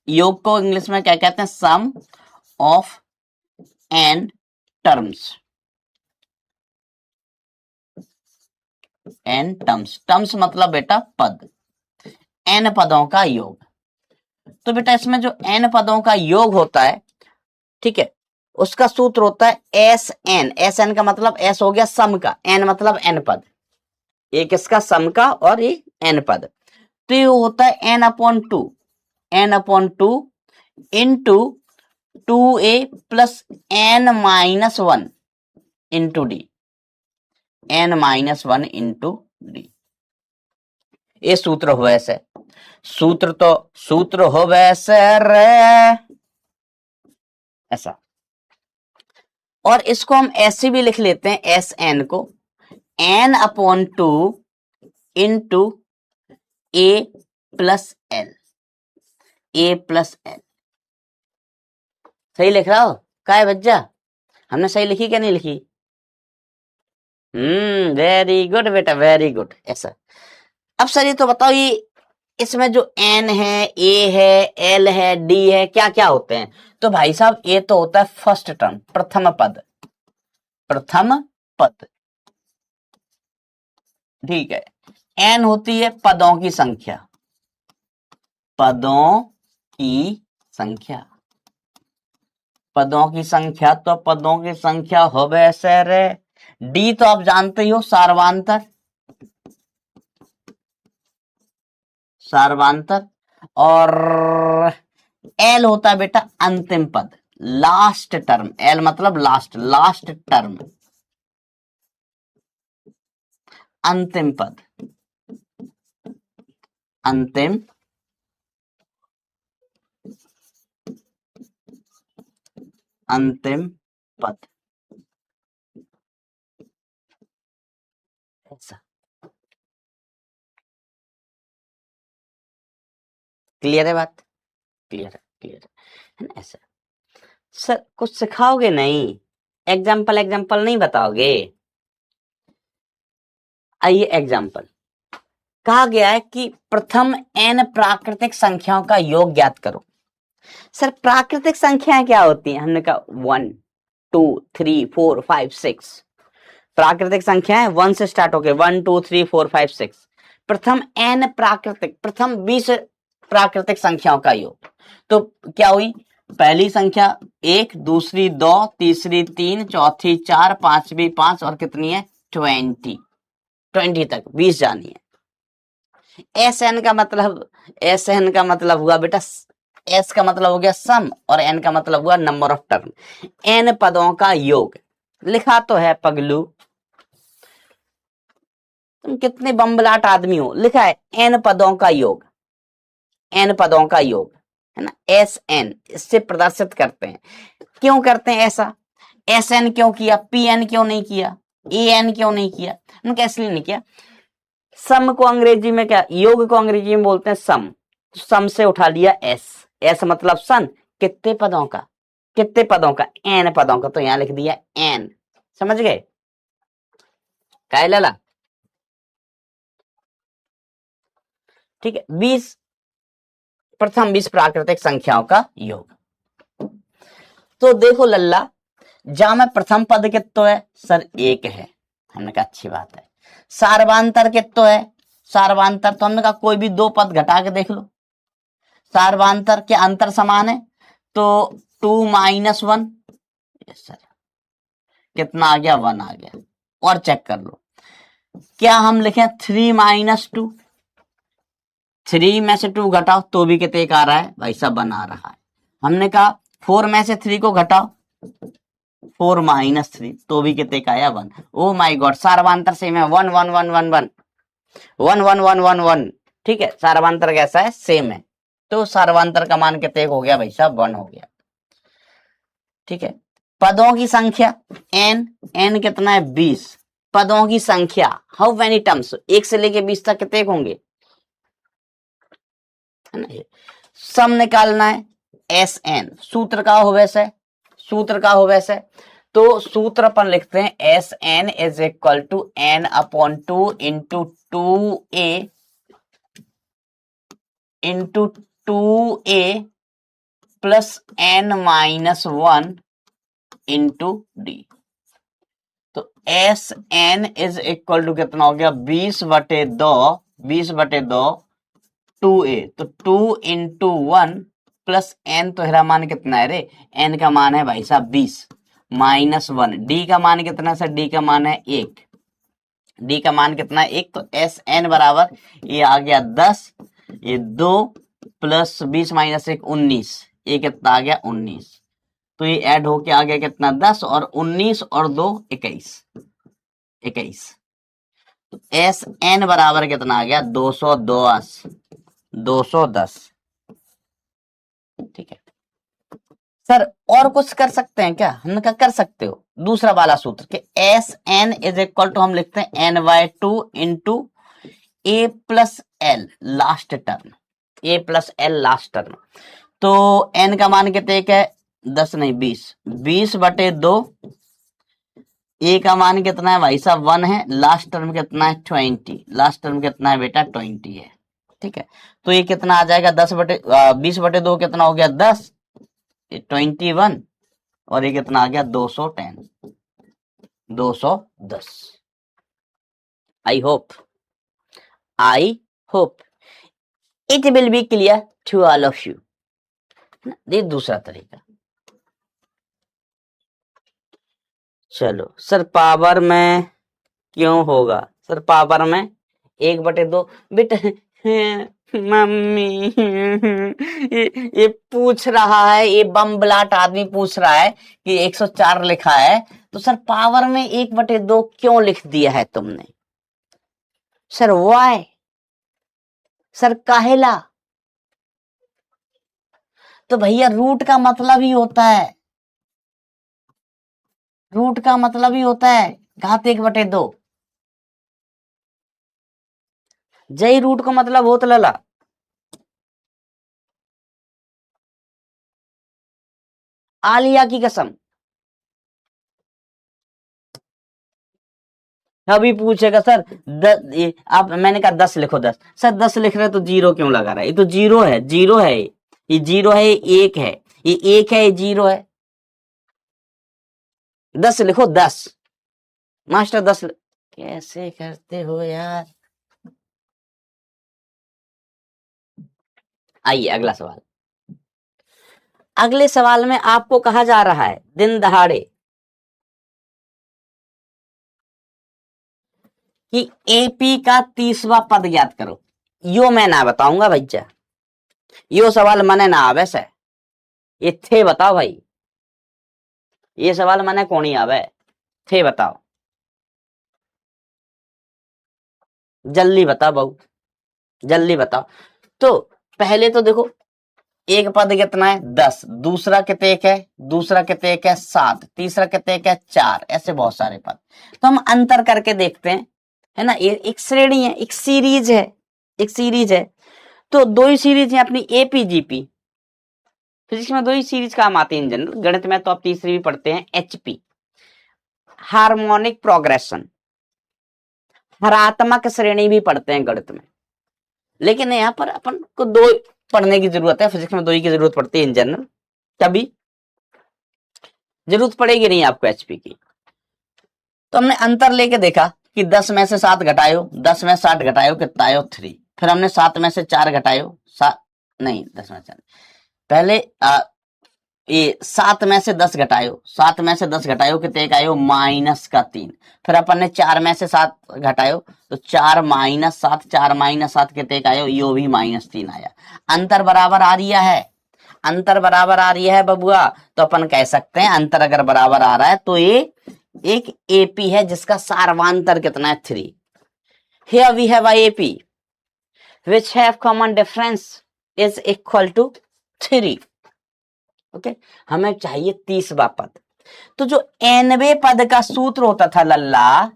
[SPEAKER 1] योग को इंग्लिश में क्या कहते हैं, सम ऑफ एन टर्म्स। टर्म्स मतलब बेटा पद, एन पदों का योग। तो बेटा इसमें जो एन पदों का योग होता है, ठीक है, उसका सूत्र होता है एस एन का मतलब एस हो गया सम का, एन मतलब एन पद, एक इसका सम का और ये एन पद। तो ये होता है n upon two into 2a plus n minus one into d, ये सूत्र हो वैसे, सूत्र हो वैसे रे, ऐसा। और इसको हम ऐसे भी लिख लेते हैं, एस एन को N upon two into a plus L, सही लिख रहा हो? क्या है बच्चा, हमने सही लिखी क्या नहीं लिखी? वेरी गुड बेटा, वेरी गुड। ऐसा। अब सर ये तो बताओ, ये इसमें जो एन है, ए है, एल है, डी है, क्या क्या होते हैं? तो भाई साहब ये तो होता है फर्स्ट टर्म, प्रथम पद, प्रथम पद। ठीक है। एन होती है पदों की संख्या, पदों की संख्या, पदों की संख्या। तो पदों की संख्या हो सर। डी तो आप जानते ही हो, सार्वांतर, सार्वांतर। और एल होता है बेटा अंतिम पद, लास्ट टर्म। एल मतलब लास्ट, लास्ट टर्म, अंतिम पद, अंतिम अंतिम पद। ऐसा। क्लियर है बात? क्लियर है, क्लियर है ना? ऐसा। सर कुछ सिखाओगे नहीं, एग्जाम्पल एग्जाम्पल नहीं बताओगे? आइए एग्जाम्पल। कहा गया है कि प्रथम n प्राकृतिक संख्याओं का योग ज्ञात करो। सर प्राकृतिक संख्याएं क्या होती हैं? हमने कहा 1 2 3 4 5 6 प्राकृतिक संख्याएं 1 से स्टार्ट होके 1 2 3 4 5 6। प्रथम n प्राकृतिक, प्रथम 20 प्राकृतिक संख्याओं का योग। तो क्या हुई? पहली संख्या 1, दूसरी 2, तीसरी 3, चौथी 4, पांचवी 5 और कितनी है? 20 तक 20 जानी है। एस एन का मतलब, एस एन का मतलब हुआ बेटा, एस का मतलब हो गया सम और एन का मतलब हुआ नंबर ऑफ टर्म। एन पदों का योग। लिखा तो है पगलू, तुम कितने बम्बलाट आदमी हो, लिखा है एन पदों का योग, एन पदों का योग है ना, एस एन। इससे प्रदर्शित करते हैं। क्यों करते हैं ऐसा? एस एन क्यों किया, पी एन क्यों नहीं किया, ए एन क्यों नहीं किया? उनका इसलिए नहीं किया, सम को अंग्रेजी में क्या, योग को अंग्रेजी में बोलते हैं सम। सम से उठा लिया एस, एस मतलब सन, कितने पदों का, कितने पदों का? एन पदों का। तो यहां लिख दिया एन। समझ गए? काय लाला? ठीक है। 20 प्रथम 20 प्राकृतिक संख्याओं का योग। तो देखो लल्ला, जा में प्रथम पद कितो है? सर 1 है। हमने कहा अच्छी बात है। सार्वांतर कितो है? सार्वांतर तो हमने कहा कोई भी 2 पद घटा के देख लो, सार्वांतर के अंतर समान है। तो 2 - 1, यस सर, कितना आ गया? 1 आ गया। और चेक कर लो, क्या हम लिखें 3 - 2? 3 में से 2 घटाओ तो भी कितने का आ रहा है? भाई साहब 1 आ रहा है। हमने कहा 4 में से 3 को घटाओ, 4 - 3 तो भी कितने का आया? 1। ओ माय गॉड, सार्वांतर सेम है, 1 1 1 1 1 1 1 1 1 1। ठीक है, सार्वांतर कैसा है? सेम है। तो सार्वांतर का मान कितने हो गया भाई साहब? 1 हो गया। ठीक है। पदों की संख्या एन, एन कितना है? 20। पदों की संख्या, हाउ मेनी टर्म्स? 1 से लेके 20 तक कितने होंगे? है ना? सम निकालना है, एस एन। सूत्र का हो वैसे, सूत्र का हो वैसे। तो सूत्र अपन लिखते हैं S N is equal to N upon 2 into 2a into 2a plus n-1 into D. तो S N is equal to कितना हो गया? 20/2, 20/2 2a। तो 2 इंटू 1 प्लस n, तो हेरा मान कितना है रे? n का मान है भाई साहब 20 -1। d का मान कितना है सर? d का मान है 1। d का मान कितना है? 1। तो एस एन बराबर, ये आ गया 10, ये 2 प्लस 20 - 1 19, ये कितना आ गया? 19। तो ये ऐड होके आ गया कितना? 10 और 19 और 2 21, 21। तो एस एन बराबर कितना आ गया? 210, 210। ठीक है सर, और कुछ कर सकते हैं क्या? हमने कहा कर सकते हो। दूसरा वाला सूत्र कि S N is equal to, हम लिखते हैं n/2 into a plus l last term, a plus l last term. तो n का मान कितने का है? 10 नहीं 20, 20/2 ए का मान कितना है भाई साहब 1 है, लास्ट टर्म कितना है 20, लास्ट टर्म कितना है बेटा 20 है। ठीक है, तो ये कितना आ जाएगा 20/2 कितना हो गया 10, 21, और ये कितना आ गया 210, 210। I hope it will be clear to all of you. ये दूसरा तरीका। चलो सर पावर में क्यों होगा, सर पावर में 1/2 बेटा मम्मी ये पूछ रहा है, ये बम ब्लाट आदमी पूछ रहा है कि 104 लिखा है, तो सर पावर में 1/2 क्यों लिख दिया है तुमने? सर वाई, सर काहेला? तो भैया रूट का मतलब ही होता है, रूट का मतलब ही होता है घात 1/2। जय रूट का मतलब होत लला। आलिया की कसम। अभी पूछेगा सर आप, मैंने कहा 10 लिखो 10, सर 10 लिख रहे तो 0 क्यों लगा रहा है? ये तो 0 है, 0 है, ये 0 है, ये 1 है, ये 1 है, ये 0 है। 10 लिखो 10 मास्टर 10। कैसे करते हो यार? आइए अगला सवाल। अगले सवाल में आपको कहा जा रहा है दिन दहाड़े कि एपी का 30वां पद याद करो। यो मैं ना बताऊंगा भैया, यो सवाल मने ना आवे से, ये थे बताओ भाई, ये सवाल मने कौन ही आवे, थे बताओ, जल्दी बताओ बहू, जल्दी बताओ। तो पहले तो देखो एक पद कितना है 10, दूसरा कितने है, दूसरा कितने है 7, तीसरा कितने है 4, ऐसे बहुत सारे पद। तो हम अंतर करके देखते हैं, है ना, ये एक श्रेणी है, एक सीरीज है, एक सीरीज है। तो दो ही सीरीज है अपनी एपीजीपी, फिजिक्स में दो ही सीरीज काम आते हैं जनरल, गणित में तो आप तीसरी भी पढ़ते हैं एचपी, हार्मोनिक प्रोग्रेशन, हरात्मक श्रेणी भी पढ़ते हैं गणित में। लेकिन यहाँ पर अपन को दो पढ़ने की जरूरत है, फिजिक्स में दो ही की जरूरत पड़ती है इन जनरल, तभी जरूरत पड़ेगी नहीं आपको एचपी की। तो हमने अंतर लेके देखा कि 10 में से 7 घटायो, 10 में 60 घटायो कितना आयो 3, फिर हमने 7 में से 4 घटायो, 7 नहीं 10 में 4, पहले ये 7 में से 10 घटायो, 7 में से 10 घटायो कितने का आयो -3, फिर अपन ने 4 में से 7 घटायो तो 4 - 7, 4 - 7 कितने का आयो, यो भी -3 आया। अंतर बराबर आ रही है, अंतर बराबर आ रही है बबुआ, तो अपन कह सकते हैं अंतर अगर बराबर आ रहा है तो ये एक एपी है जिसका सार्वांतर कितना है 3। Here we have a AP which have common difference is equal to 3। Okay, हमें चाहिए 30वां पद। तो जो nवे पद का सूत्र होता था लल्ला,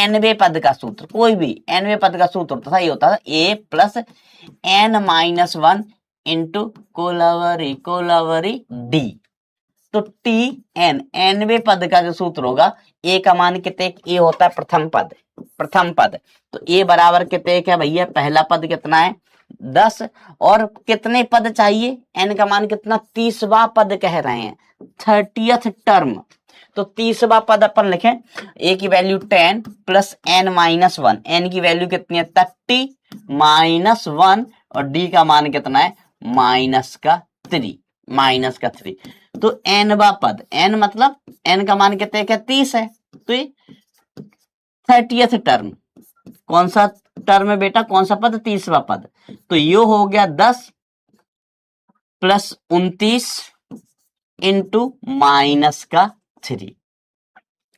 [SPEAKER 1] nवे पद का सूत्र, कोई भी nवे पद का सूत्र होता था, ये होता था a plus n-1 into Kolaveri Kolaveri D. तो टी एन, nवे पद का जो सूत्र होगा, a का मान कितने, a होता है प्रथम पद, प्रथम पद, तो a बराबर कितने क्या भैया, पहला पद कितना है 10, और कितने पद चाहिए, n का मान कितना 30वां पद कह रहे हैं, 30th टर्म। तो 30वां पद अपन लिखें, a की वैल्यू 10 प्लस n-1, n की वैल्यू कितनी है 30 -1, और d का मान कितना है -3, -3। तो nवा पद, n मतलब n का मान कितने का 30 है, तो ये 30th टर्म, कौन सा टर्म है बेटा, कौन सा पद, 30वां पद। तो यो हो गया 10 प्लस 29 इंटू -3,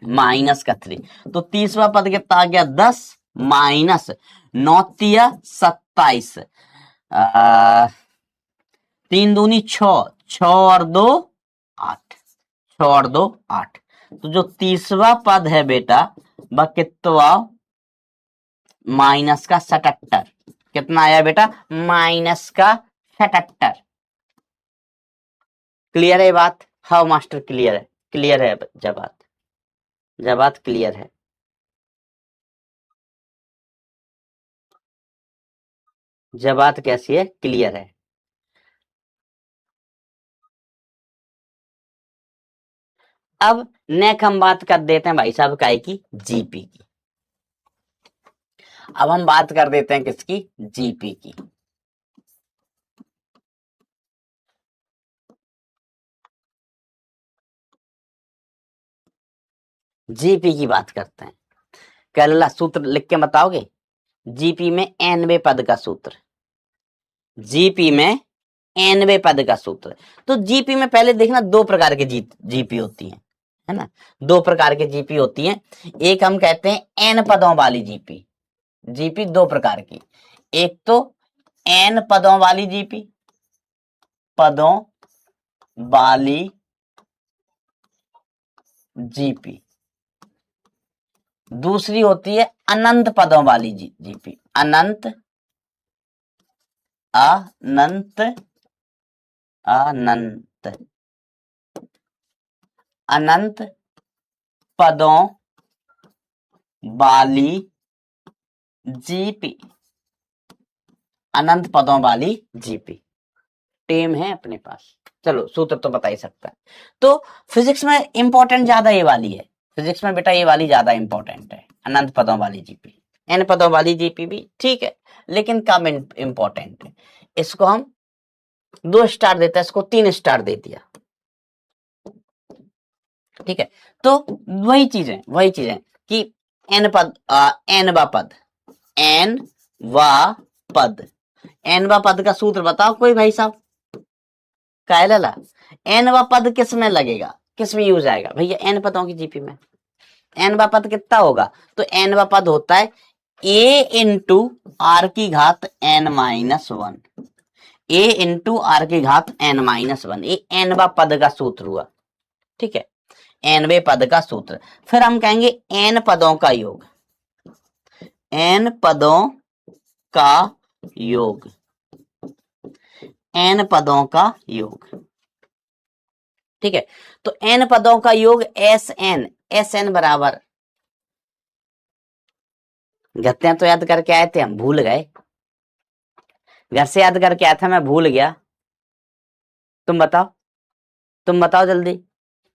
[SPEAKER 1] -3। तो 30वां पद कितना आ गया 10 माइनस 9 27, 3 दूनी 6, 6 और 2 8, 6 और 2 8। तो जो 30वां पद है बेटा वह कितना, -77। कितना आया बेटा, -77। क्लियर है बात? हाँ मास्टर क्लियर है, क्लियर है जब बात। जब बात क्लियर है। जब बात कैसी है? क्लियर है। अब नेक हम बात कर देते हैं भाई साहब काय की? जीपी की। अब हम बात कर देते हैं किसकी? जीपी की। जीपी की बात करते हैं। कैलकुलस सूत्र लिख के बताओगे? जीपी में nवें पद का सूत्र। जीपी में nवें पद का सूत्र। तो जीपी में पहले देखना दो प्रकार के जीपी होती हैं, है ना? दो प्रकार के जीपी होती हैं। एक हम कहते हैं एन पदों वाली जीपी। जीपी दो प्रकार की। एक तो एन पदों वाली जीपी, पदों वाली जीपी। दूसरी होती है अनंत पदों वाली जीपी। अनंत अनंत अनंत अनंत पदों वाली जीपी। अनंत पदों वाली जीपी टेम है अपने पास। चलो सूत्र तो बता ही सकता है। तो फिजिक्स में इंपॉर्टेंट ज्यादा ये वाली है। फिजिक्स में बेटा ये वाली ज्यादा इंपॉर्टेंट है, अनंत पदों वाली जीपी। एन पदों वाली जीपी भी ठीक है, लेकिन कम इंपॉर्टेंट है। इसको हम 2 स्टार देते हैं, इसको 3 स्टार दे दिया। ठीक है, तो वही चीजें कि एन व पद, एन व पद, एन व पद का सूत्र बताओ कोई भाई साहब? काय लाला? एन व पद किस में लगेगा, किस में यूज आएगा भैया? एन पदों की जीपी में। एन व पद कितना होगा? तो एन व पद होता है ए इंटू आर की घात N minus one. A into r की घात एन माइनस वन, ये एन व पद का सूत्र हुआ। ठीक है, एनवे पद का सूत्र। फिर हम कहेंगे एन पदों का योग। एन पदों का योग, एन पदों का योग। ठीक है, तो एन पदों का योग एस एन बराबर, गत्तियां तो याद करके आए थे, हम भूल गए। घर से याद करके आया था, मैं भूल गया। तुम बताओ जल्दी।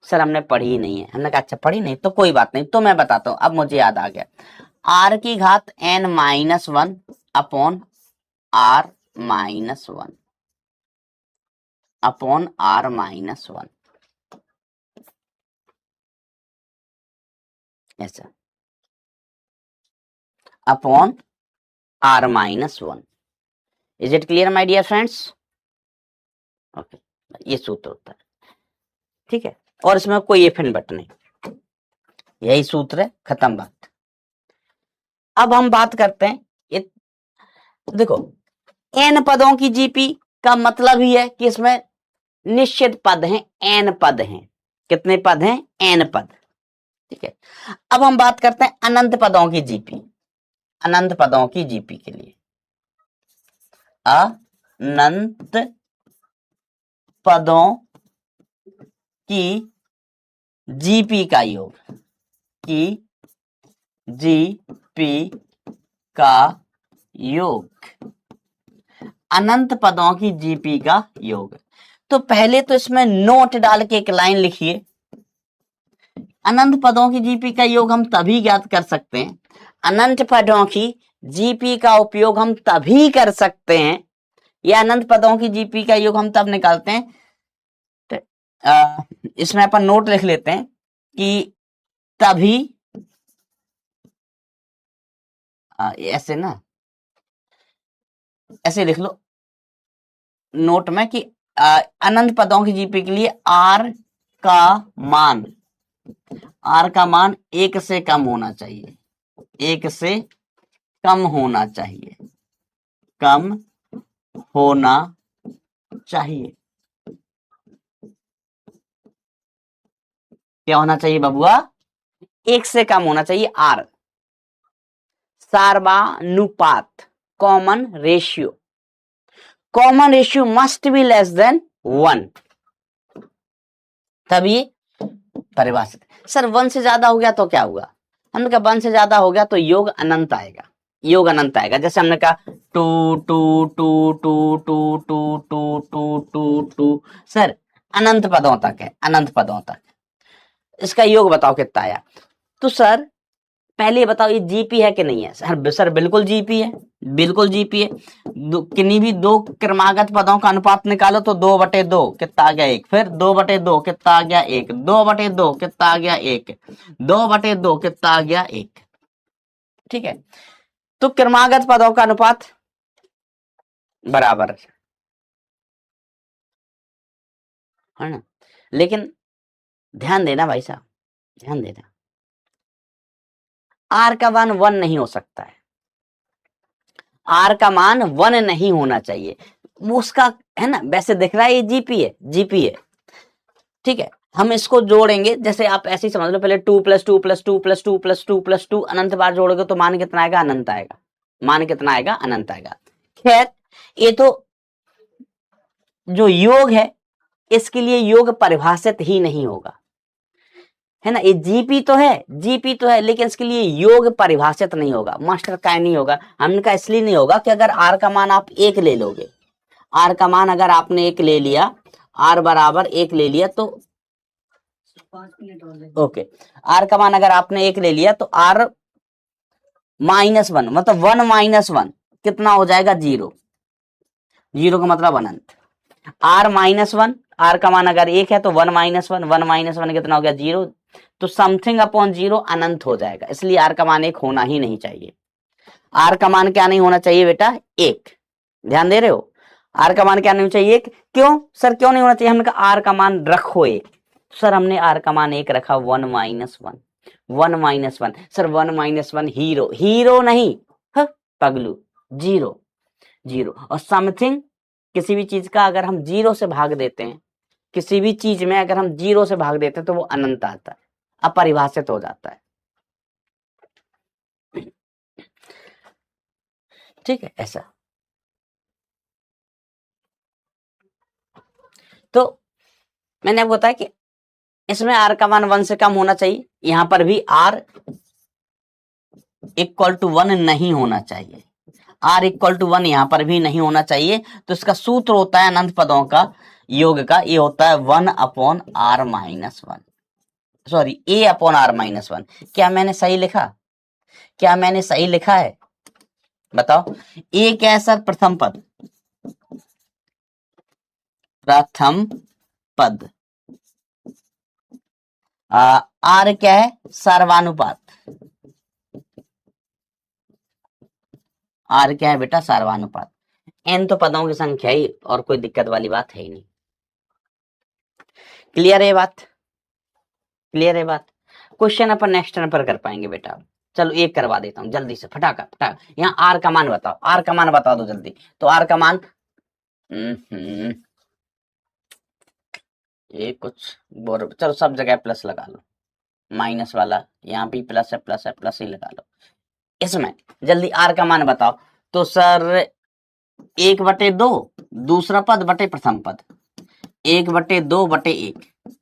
[SPEAKER 1] सर हमने पढ़ी ही नहीं है। हमने कहा अच्छा पढ़ी नहीं तो कोई बात नहीं, तो मैं बताता हूं, अब मुझे याद आ गया। आर की घात N minus one upon R minus one, upon R minus one, ऐसा, upon R minus one. Is it clear my dear friends? Okay, ये सूत्र होता है। ठीक है, और इसमें कोई इफ एंड बट नहीं, यही सूत्र है, खत्म बात। अब हम बात करते हैं, ये देखो एन पदों की जीपी का मतलब ही है कि इसमें निश्चित पद हैं, एन पद हैं। कितने पद हैं? एन पद। ठीक है, अब हम बात करते हैं अनंत पदों की जीपी। अनंत पदों की जीपी के लिए अनंत पदों की जीपी का योग, की जीपी का योग, अनंत पदों की जीपी का योग। तो पहले तो इसमें नोट डाल के एक लाइन लिखिए। अनंत पदों की जीपी का योग हम तभी ज्ञात कर सकते हैं, अनंत पदों की जीपी का उपयोग हम तभी कर सकते हैं, या अनंत पदों की जीपी का योग हम तब निकालते हैं। तो इसमें अपन नोट लिख लेते हैं कि तभी, ऐसे ना, ऐसे लिख लो नोट में कि अनंत पदों की जीपी के लिए आर का मान 1 से कम होना चाहिए, 1 से कम होना चाहिए, कम होना चाहिए। क्या होना चाहिए बबुआ? 1 से कम होना चाहिए। आर सार्वनुपात, common ratio, common ratio must be less than 1, तभी परिभाषित। सर 1 से ज्यादा हो गया तो क्या होगा? हमने कहा 1 से ज्यादा हो गया तो योग अनंत आएगा, योग अनंत आएगा। जैसे हमने कहा two two two two two two two two two two, sir अनंत पदों तक है, अनंत पदों तक। इसका योग बताओ कितना आया? तो सर पहले बताओ ये जीपी है कि नहीं है? सर बिल्कुल जीपी है, बिल्कुल जीपी है। किन्हीं भी दो क्रमागत पदों का अनुपात निकालो तो 2/2 कितना आ गया 1, फिर 2/2 कितना आ गया 1, 2/2 कितना आ गया 1, 2/2 कितना आ गया 1। ठीक है, तो क्रमागत पदों का अनुपात बराबर है ना। लेकिन ध्यान देना भाई साहब, ध्यान देना, आर का मान 1 नहीं हो सकता है, आर का मान 1 नहीं होना चाहिए। वो उसका है ना, वैसे दिख रहा है ये जीपी है, जीपी है। ठीक है, हम इसको जोड़ेंगे, जैसे आप ऐसे ही समझ लो, पहले 2 + 2 + 2 + 2 + 2 + 2 अनंत बार जोड़ोगे तो मान कितना आएगा? अनंत आएगा। मान कितना आएगा? अनंत आएगा। खैर, ये तो जो योग है इसके लिए योग परिभाषित ही नहीं होगा, है ना। ये जीपी तो है, जीपी तो है, लेकिन इसके लिए योग परिभाषित नहीं होगा। मास्टर का नहीं होगा, हमने कहा इसलिए नहीं होगा कि अगर आर का मान आप 1 ले लोगे, आर का मान अगर आपने 1 ले लिया, आर बराबर 1 ले लिया तो ओके, आर का मान अगर आपने 1 ले लिया तो आर -1 मतलब 1 - 1 कितना हो जाएगा? 0। 0 का मतलब अनंत। आर -1, आर का मान अगर 1 है तो 1 - 1, 1 - 1 कितना हो गया? 0। तो समथिंग अपॉन 0 अनंत हो जाएगा, इसलिए आर का मान 1 होना ही नहीं चाहिए। आर का मान क्या नहीं होना चाहिए बेटा? 1। ध्यान दे रहे हो? आर का मान क्या नहीं होना चाहिए? 1। क्यों सर, क्यों नहीं होना चाहिए? हमने कहा आर का मान रखो 1। सर हमने आर का मान 1 रखा, 1 - 1, 1 - 1। सर 1 - 1 हीरो, हीरो नहीं पगलू, 0 0। और समथिंग किसी भी चीज का अगर हम 0 से भाग देते हैं, किसी भी चीज में अगर हम 0 से भाग देते हैं तो वो अनंत आता है, अपरिभाषित हो जाता है। ठीक है, ऐसा। तो मैंने आपको बताया कि इसमें आर का मान 1 से कम होना चाहिए, यहां पर भी आर = 1 नहीं होना चाहिए, आर = 1 यहां पर भी नहीं होना चाहिए। तो इसका सूत्र होता है अनंत पदों का योग का, ये होता है 1/r-1, सॉरी a/r-1। क्या मैंने सही लिखा? क्या मैंने सही लिखा है? बताओ। ए क्या है सर? प्रथम पद, प्रथम पद। आर क्या है? सर्वानुपात। आर क्या है बेटा? सर्वानुपात। एन तो पदों की संख्या ही, और कोई दिक्कत वाली बात है ही नहीं। क्लियर है बात? क्लियर है बात? क्वेश्चन अपन नेक्स्ट टर्न पर कर पाएंगे बेटा। चलो एक करवा देता हूं जल्दी से, फटाका फटाका। यहाँ आर का मान बताओ, आर का मान बता दो जल्दी। तो आर का मान ये कुछ चलो सब जगह प्लस लगा लो, माइनस वाला यहाँ भी प्लस है, प्लस है, प्लस ही लगा लो। इसमें जल्दी आर का मान बताओ। तो सर 1/2 दूसरा पद बटे प्रथम पद, 1/2/1,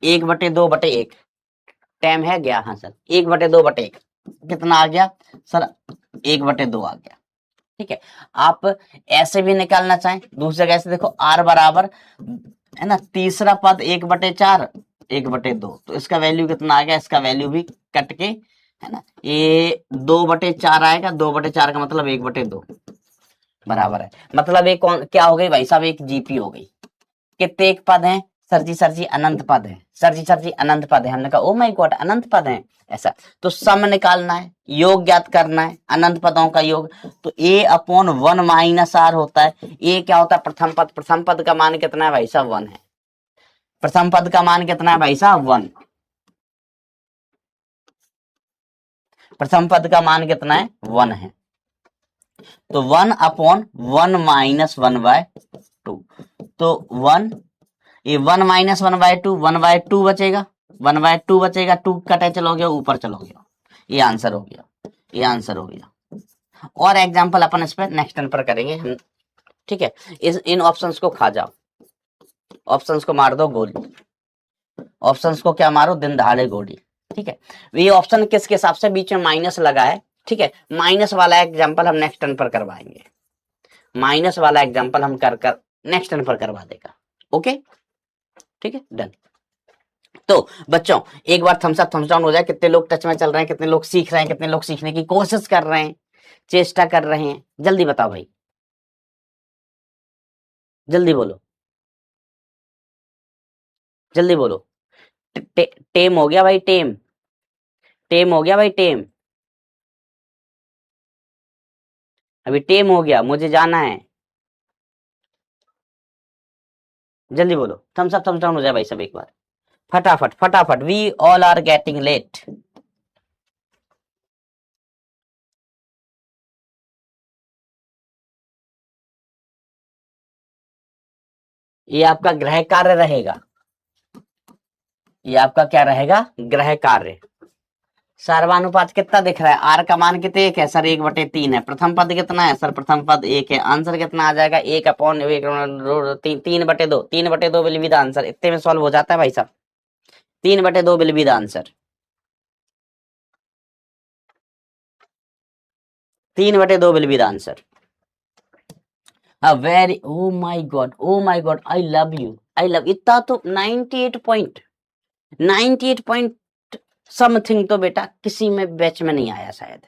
[SPEAKER 1] 1/2/1 टाइम है गया। हाँ सर 1/2/1 कितना आ गया सर? 1/2 आ गया। ठीक है, आप ऐसे भी निकालना चाहें दूसरी जगह से, देखो आर बराबर है ना, तीसरा पद 1/4, 1/2, तो इसका वैल्यू कितना आ गया? इसका वैल्यू भी कट के है ना, ये 2/4 आएगा, 2/4 का मतलब 1/2 बराबर है। मतलब एक क्या हो गई भाई साहब? एक जीपी हो गई। कितने एक पद हैं? सर जी अनंत पद है, सर जी अनंत पद है। हमने कहा ओ माय गॉड अनंत पद है ऐसा। तो सम निकालना है, योग ज्ञात करना है, अनंत पदों का योग। तो a/1 - r होता है। a क्या होता है? प्रथम पद। प्रथम पद का मान कितना है भाई साहब? 1 है। प्रथम पद का मान कितना है भाई साहब? 1। प्रथम पद का मान कितना है? 1 है। तो 1/1 - 1/2, तो 1, ये 1 - 1/2, 1/2 बचेगा, 1/2 बचेगा, 2 कटे चलोगे ऊपर चलोगे। ये आंसर हो गया, ये आंसर हो गया। और एग्जांपल अपन इस पर नेक्स्ट टर्न पर करेंगे हम। ठीक है, इन ऑप्शंस को खा जाओ, ऑप्शंस को मार दो गोली। ऑप्शंस को क्या मारो, दिन दहाड़े गोली। ठीक है, ये ऑप्शन किसके हिसाब से बीच में माइनस लगा है। ठीक है, माइनस वाला एग्जांपल हम नेक्स्ट टर्न पर करवाएंगे, माइनस वाला एग्जांपल हम कर नेक्स्ट टर्न पर करवा देगा। ओके, ठीक है, डन। तो बच्चों एक बार थम्स अप थम्स डाउन हो जाए, कितने लोग टच में चल रहे हैं, कितने लोग सीख रहे हैं, कितने लोग सीखने की कोशिश कर रहे हैं, चेष्टा कर रहे हैं, जल्दी बताओ भाई, जल्दी बोलो, जल्दी बोलो। टेम हो गया भाई, टेम, टेम हो गया भाई, टेम, अभी टेम हो गया, मुझे जाना है, जल्दी बोलो, थम्स अप थम्स डाउन हो जाए भाई सब एक बार, फटाफट फटाफट, we all are getting late. ये आपका गृह कार्य रहेगा, ये आपका क्या रहेगा, गृह कार्य। सर्वानुपात कितना दिख रहा है, आर का मान कितने, एक है सर, 1/3 है। प्रथम पद कितना है सर, प्रथम पद 1 है। आंसर कितना आ जाएगा, 1/3, 3/2 विल बी द आंसर। इतने में सॉल्व हो जाता है भाई साहब, 3/2 will be the answer, 3/2 will be the answer. Very, oh my God, oh my God, I love you, I love, इतना तो 98 पॉइंट समथिंग तो बेटा किसी में बैच में नहीं आया शायद।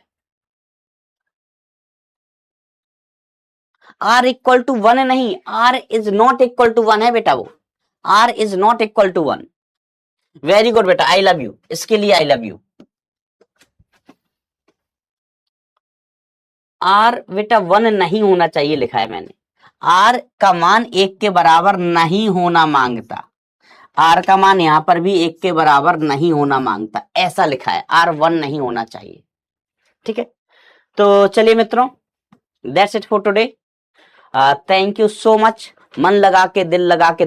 [SPEAKER 1] आर इक्वल टू 1 नहीं, r is not equal to 1 है बेटा, वो r is not equal to 1। Very good बेटा, आई लव यू, इसके लिए आई लव यू। आर बेटा 1 नहीं होना चाहिए लिखा है मैंने, आर का मान 1 के बराबर नहीं होना मांगता, आर का मान यहां पर भी 1 के बराबर नहीं होना मांगता, ऐसा लिखा है, आर 1 नहीं होना चाहिए। ठीक है, तो चलिए मित्रों, that's it for today. Thank you so much, मन लगा के, दिल लगा के